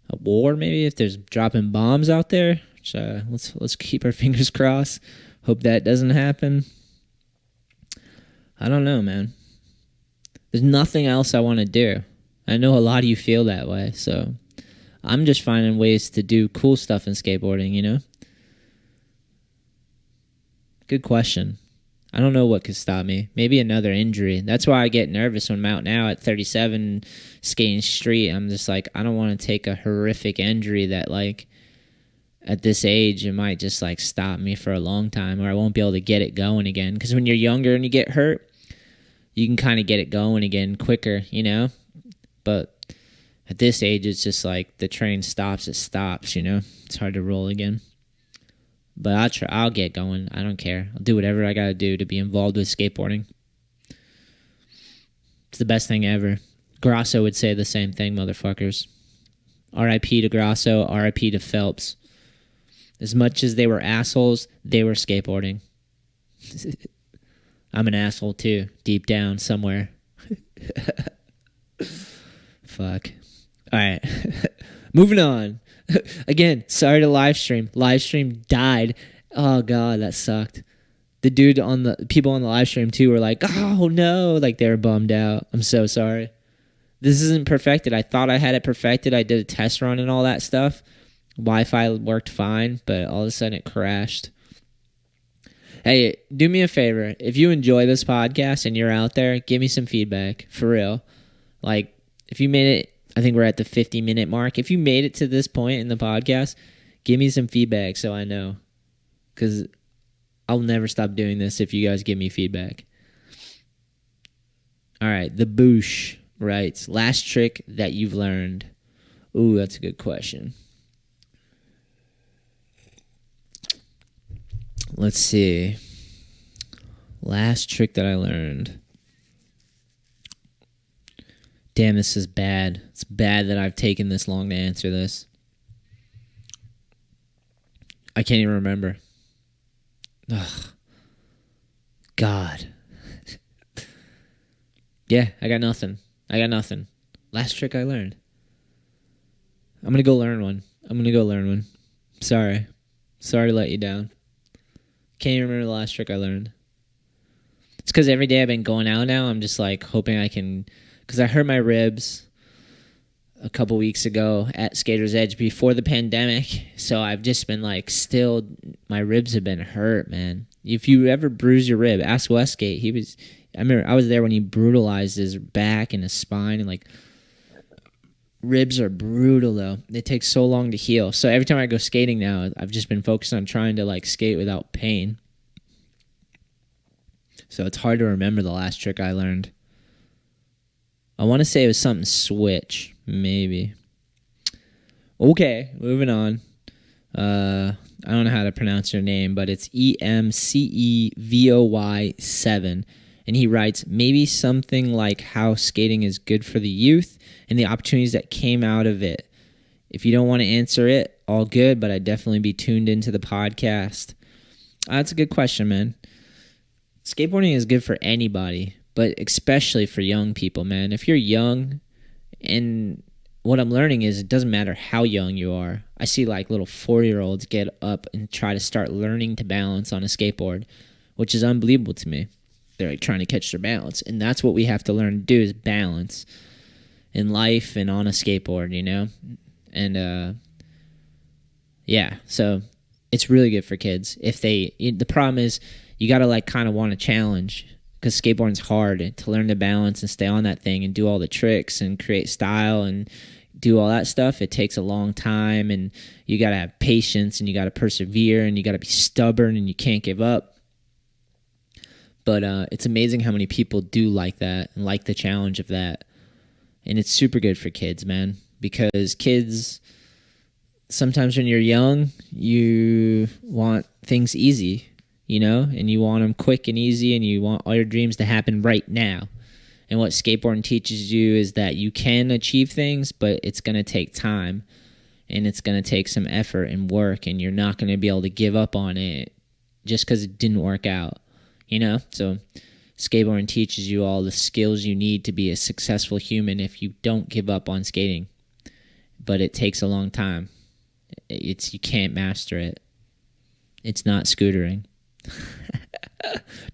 a war. Maybe if there's dropping bombs out there. Which, let's keep our fingers crossed. Hope that doesn't happen. I don't know, man. There's nothing else I want to do. I know a lot of you feel that way, so I'm just finding ways to do cool stuff in skateboarding, you know? Good question. I don't know what could stop me. Maybe another injury. That's why I get nervous when I'm out now at 37 skating street. I'm just like, I don't want to take a horrific injury that, like, at this age, it might just, like, stop me for a long time, or I won't be able to get it going again. Because when you're younger and you get hurt, you can kind of get it going again quicker, you know? But at this age, it's just like the train stops, it stops, you know? It's hard to roll again. But I'll get going. I don't care. I'll do whatever I got to do to be involved with skateboarding. It's the best thing ever. Grasso would say the same thing, motherfuckers. R.I.P. to Grasso, R.I.P. to Phelps. As much as they were assholes, they were skateboarding. I'm an asshole too, deep down somewhere. Fuck. All right. Moving on. Again, sorry to live stream. Live stream died. Oh, God, that sucked. The people on the live stream, too, were like, oh, no. Like, they were bummed out. I'm so sorry. This isn't perfected. I thought I had it perfected. I did a test run and all that stuff. Wi-Fi worked fine, but all of a sudden it crashed. Hey, do me a favor. If you enjoy this podcast and you're out there, give me some feedback. For real. Like, if you made it I think we're at the 50-minute mark. If you made it to this point in the podcast, give me some feedback so I know. Because I'll never stop doing this if you guys give me feedback. All right, the Boosh writes, last trick that you've learned. Ooh, that's a good question. Let's see. Last trick that I learned. Damn, this is bad. It's bad that I've taken this long to answer this. I can't even remember. Ugh. God. Yeah, I got nothing. Last trick I learned. I'm going to go learn one. Sorry to let you down. Can't even remember the last trick I learned. It's because every day I've been going out now, I'm just like hoping I can, because I hurt my ribs a couple weeks ago at Skater's Edge before the pandemic. So I've just been like, still, my ribs have been hurt, man. If you ever bruise your rib, ask Westgate. I remember I was there when he brutalized his back and his spine, and like, ribs are brutal though. They take so long to heal. So every time I go skating now, I've just been focused on trying to like skate without pain. So it's hard to remember the last trick I learned. I want to say it was something switch, maybe. Okay, moving on. I don't know how to pronounce your name, but it's EMCEVOY7. And he writes, maybe something like how skating is good for the youth and the opportunities that came out of it. If you don't want to answer it, all good, but I'd definitely be tuned into the podcast. That's a good question, man. Skateboarding is good for anybody, but especially for young people, man. If you're young, and what I'm learning is it doesn't matter how young you are. I see like little 4-year-olds get up and try to start learning to balance on a skateboard, which is unbelievable to me. They're like trying to catch their balance, and that's what we have to learn to do is balance in life and on a skateboard, you know? And yeah, so it's really good for kids. The problem is you got to like kind of want a challenge, because skateboarding's hard to learn to balance and stay on that thing and do all the tricks and create style and do all that stuff. It takes a long time, and you got to have patience, and you got to persevere, and you got to be stubborn, and you can't give up. But it's amazing how many people do like that and like the challenge of that. And it's super good for kids, man, because kids, sometimes when you're young, you want things easy, you know, and you want them quick and easy, and you want all your dreams to happen right now. And what skateboarding teaches you is that you can achieve things, but it's going to take time, and it's going to take some effort and work, and you're not going to be able to give up on it just because it didn't work out, you know? So skateboarding teaches you all the skills you need to be a successful human if you don't give up on skating. But it takes a long time. You can't master it. It's not scootering.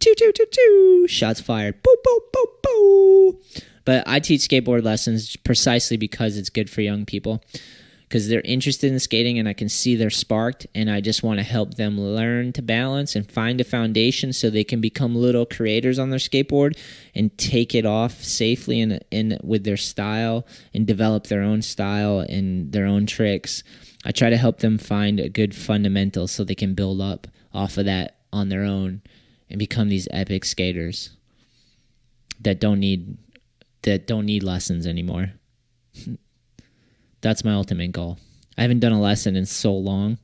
Choo, choo, choo, choo. Shots fired. Boo, boo, boo, boo. But I teach skateboard lessons precisely because it's good for young people, because they're interested in skating and I can see they're sparked, and I just want to help them learn to balance and find a foundation so they can become little creators on their skateboard and take it off safely and with their style and develop their own style and their own tricks. I try to help them find a good fundamental so they can build up off of that on their own and become these epic skaters that don't need lessons anymore. That's my ultimate goal. I haven't done a lesson in so long.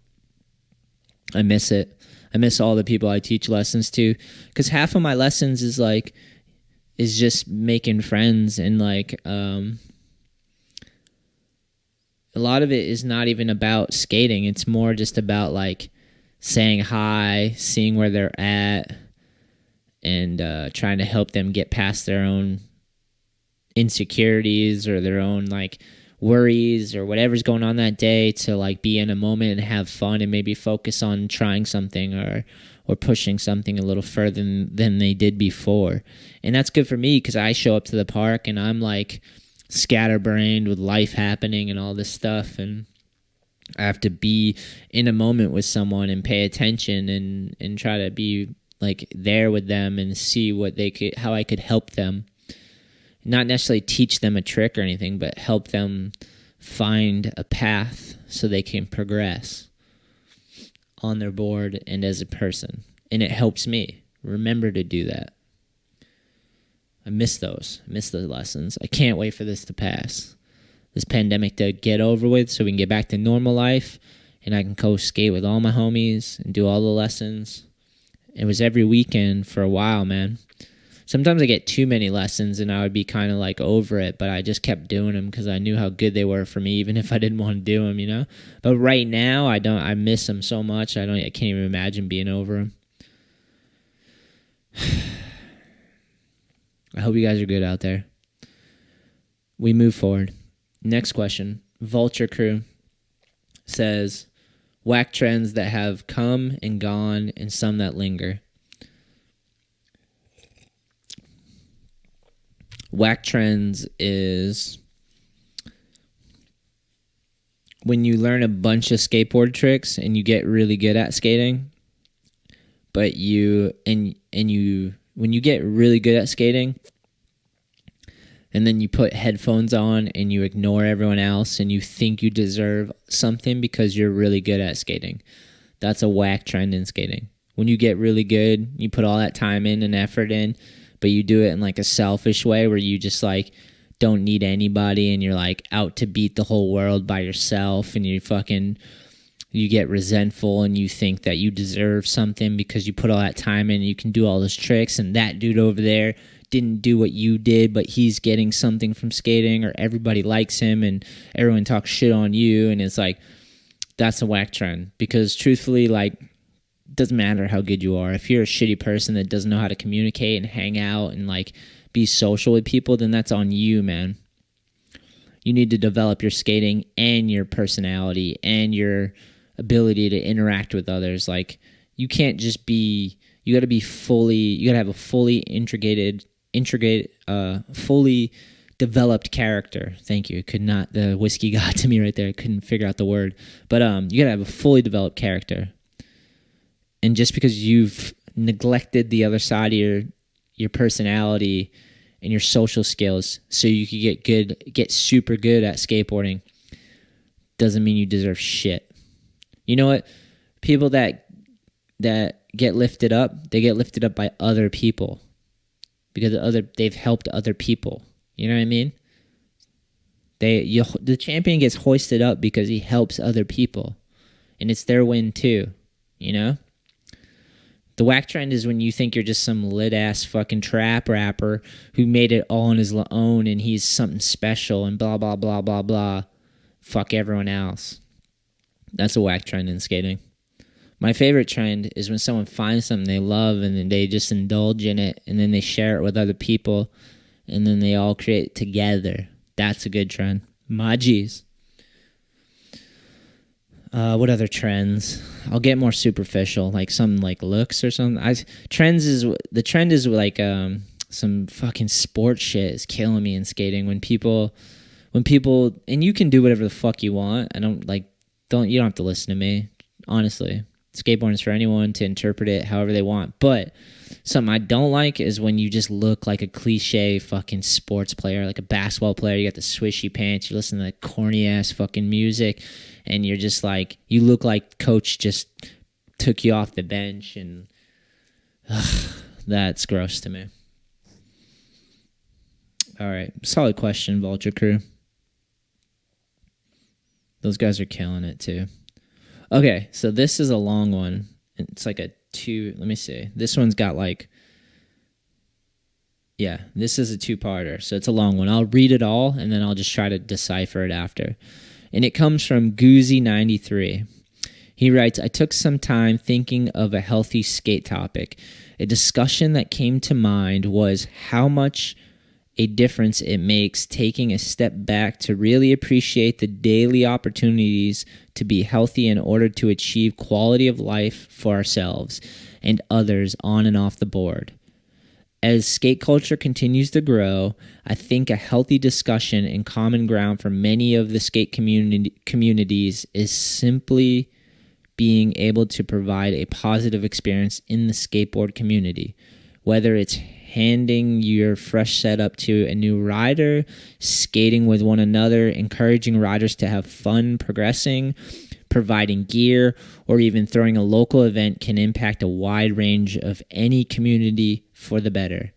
I miss it. I miss all the people I teach lessons to, because half of my lessons is just making friends, and like a lot of it is not even about skating. It's more just about like saying hi, seeing where they're at, and trying to help them get past their own insecurities or their own like worries or whatever's going on that day, to like be in a moment and have fun and maybe focus on trying something or pushing something a little further than they did before. And that's good for me, because I show up to the park and I'm like scatterbrained with life happening and all this stuff, and I have to be in a moment with someone and pay attention and try to be like there with them and see how I could help them. not necessarily teach them a trick or anything, but help them find a path so they can progress on their board and as a person. And it helps me. Remember to do that. I miss those. I miss those lessons. I can't wait for this to pass. This pandemic to get over with so we can get back to normal life and I can go skate with all my homies and do all the lessons. It was every weekend for a while, man. Sometimes I get too many lessons and I would be kind of like over it, but I just kept doing them because I knew how good they were for me, even if I didn't want to do them, you know? But right now, I miss them so much. I can't even imagine being over them. I hope you guys are good out there. We move forward. Next question. Vulture Crew says, whack trends that have come and gone and some that linger. Whack trends is when you learn a bunch of skateboard tricks and you get really good at skating, but when you get really good at skating and then you put headphones on and you ignore everyone else and you think you deserve something because you're really good at skating. That's a whack trend in skating. When you get really good, you put all that time in and effort in, but you do it in like a selfish way where you just like don't need anybody and you're like out to beat the whole world by yourself and you get resentful and you think that you deserve something because you put all that time in and you can do all those tricks and that dude over there didn't do what you did, but he's getting something from skating, or everybody likes him and everyone talks shit on you, and it's like, that's a whack trend. Because truthfully, like, it doesn't matter how good you are. If you're a shitty person that doesn't know how to communicate and hang out and like be social with people, then that's on you, man. You need to develop your skating and your personality and your ability to interact with others. Like, you can't just be, you got to have a fully developed character. Thank you. The whiskey got to me right there. I couldn't figure out the word. But you got to have a fully developed character. And just because you've neglected the other side of your personality and your social skills so you could get super good at skateboarding, doesn't mean you deserve shit. You know what? People that get lifted up, they get lifted up by other people because they've helped other people. You know what I mean? The champion gets hoisted up because he helps other people, and it's their win too. You know? The whack trend is when you think you're just some lit-ass fucking trap rapper who made it all on his own and he's something special and blah, blah, blah, blah, blah. Fuck everyone else. That's a whack trend in skating. My favorite trend is when someone finds something they love and then they just indulge in it and then they share it with other people and then they all create it together. That's a good trend. My G's. What other trends? I'll get more superficial, like some like looks or something. The trend is like some fucking sports shit is killing me in skating. When people, and you can do whatever the fuck you want. You don't have to listen to me. Honestly, skateboarding is for anyone to interpret it however they want. But something I don't like is when you just look like a cliche fucking sports player, like a basketball player. You got the swishy pants, you listen to that corny ass fucking music, and you're just like, you look like coach just took you off the bench, and that's gross to me. All right, solid question, Vulture Crew. Those guys are killing it too. Okay, so this is a long one. It's like let me see. This one's got this is a two-parter, so it's a long one. I'll read it all, and then I'll just try to decipher it after. And it comes from Goozy93. He writes, I took some time thinking of a healthy skate topic. A discussion that came to mind was how much a difference it makes taking a step back to really appreciate the daily opportunities to be healthy in order to achieve quality of life for ourselves and others on and off the board. As skate culture continues to grow, I think a healthy discussion and common ground for many of the skate communities is simply being able to provide a positive experience in the skateboard community, whether it's handing your fresh setup to a new rider, skating with one another, encouraging riders to have fun progressing, providing gear, or even throwing a local event can impact a wide range of any community for the better,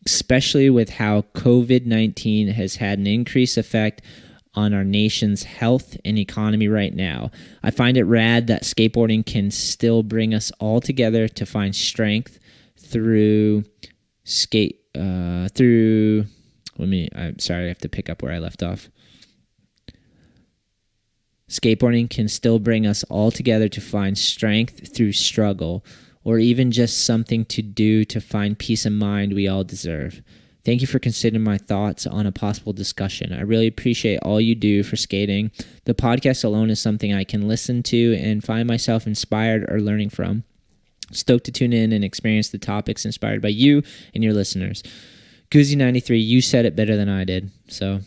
especially with how COVID-19 has had an increased effect on our nation's health and economy right now. I find it rad that skateboarding can still bring us all together to find strength through I'm sorry, I have to pick up where I left off. Skateboarding can still bring us all together to find strength through struggle, or even just something to do to find peace of mind we all deserve. Thank you for considering my thoughts on a possible discussion. I really appreciate all you do for skating. The podcast alone is something I can listen to and find myself inspired or learning from. Stoked to tune in and experience the topics inspired by you and your listeners. Goozy93, you said it better than I did. So,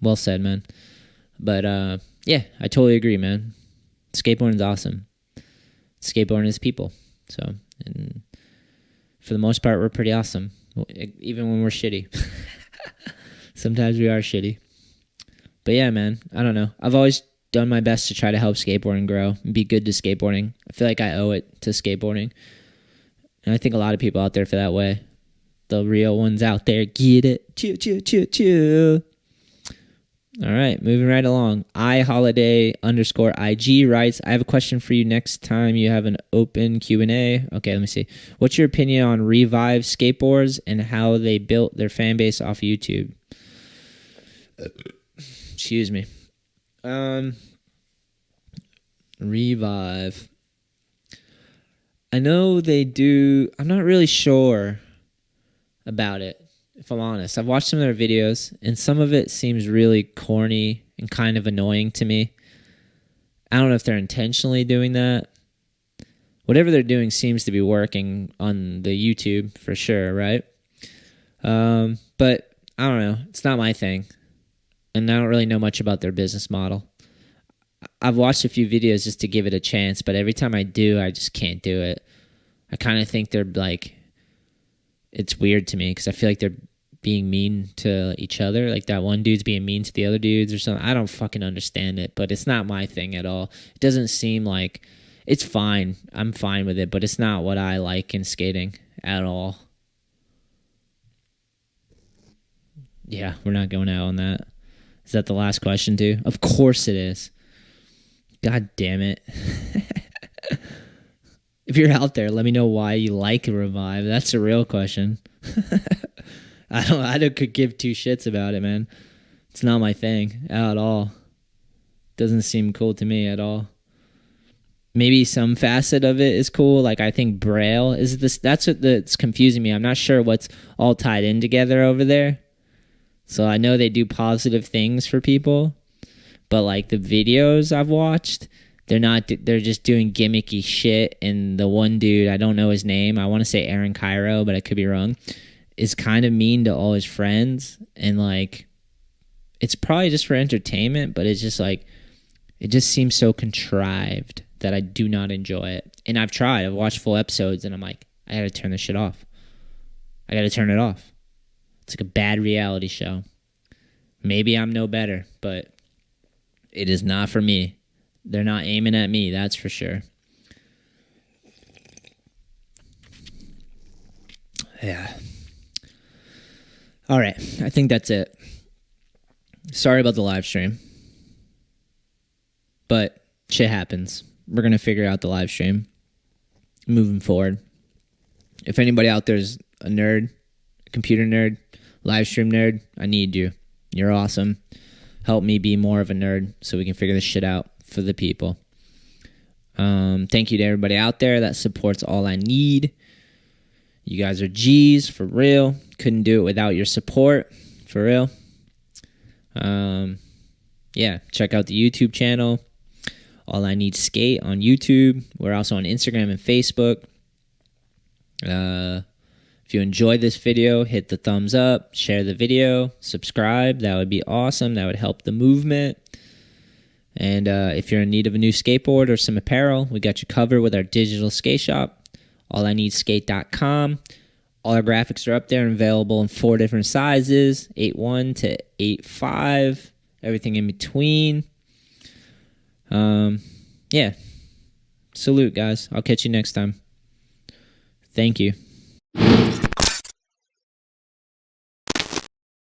well said, man. But, yeah, I totally agree, man. Skateboarding is awesome. Skateboarding is people. So, and for the most part, we're pretty awesome. Even when we're shitty. Sometimes we are shitty. But yeah, man, I don't know. I've always done my best to try to help skateboarding grow and be good to skateboarding. I feel like I owe it to skateboarding. And I think a lot of people out there feel that way. The real ones out there get it. Chew, chew, chew, chew. All right, moving right along. iHoliday_IG writes, I have a question for you next time you have an open Q&A. Okay, let me see. What's your opinion on Revive skateboards and how they built their fan base off YouTube? Excuse me. Revive. I know they do. I'm not really sure about it. If I'm honest, I've watched some of their videos, and some of it seems really corny and kind of annoying to me. I don't know if they're intentionally doing that. Whatever they're doing seems to be working on the YouTube for sure, right? But I don't know. It's not my thing, and I don't really know much about their business model. I've watched a few videos just to give it a chance, but every time I do, I just can't do it. I kind of think they're like, it's weird to me because I feel like they're being mean to each other. Like that one dude's being mean to the other dudes or something. I don't fucking understand it, but it's not my thing at all. It doesn't seem like, it's fine. I'm fine with it, but it's not what I like in skating at all. Yeah, we're not going out on that. Is that the last question too? Of course it is. God damn it. If you're out there, let me know why you like Revive. That's a real question. I could give two shits about it, man. It's not my thing at all. Doesn't seem cool to me at all. Maybe some facet of it is cool. Like I think Braille is this. That's that's confusing me. I'm not sure what's all tied in together over there. So I know they do positive things for people, but like the videos I've watched, they're just doing gimmicky shit. And the one dude, I don't know his name. I want to say Aaron Cairo, but I could be wrong. Is kind of mean to all his friends, and like it's probably just for entertainment, but it's just like it just seems so contrived that I do not enjoy it. And I've watched full episodes, and I'm like, I gotta turn this shit off. I gotta turn it off. It's like a bad reality show. Maybe I'm no better, but it is not for me. They're not aiming at me, that's for sure. Yeah. All right, I think that's it. Sorry about the live stream, but shit happens. We're going to figure out the live stream moving forward. If anybody out there is a nerd, a computer nerd, live stream nerd, I need you. You're awesome. Help me be more of a nerd so we can figure this shit out for the people. Thank you to everybody out there that supports All I Need. You guys are G's, for real. Couldn't do it without your support, for real. Yeah, check out the YouTube channel, All I Need Skate on YouTube. We're also on Instagram and Facebook. If you enjoyed this video, hit the thumbs up, share the video, subscribe. That would be awesome. That would help the movement. And if you're in need of a new skateboard or some apparel, we got you covered with our digital skate shop, ALLiNEEDSKATE.com. All our graphics are up there and available in 4 different sizes, 8.1 to 8.5, everything in between. Yeah. Salute, guys. I'll catch you next time. Thank you.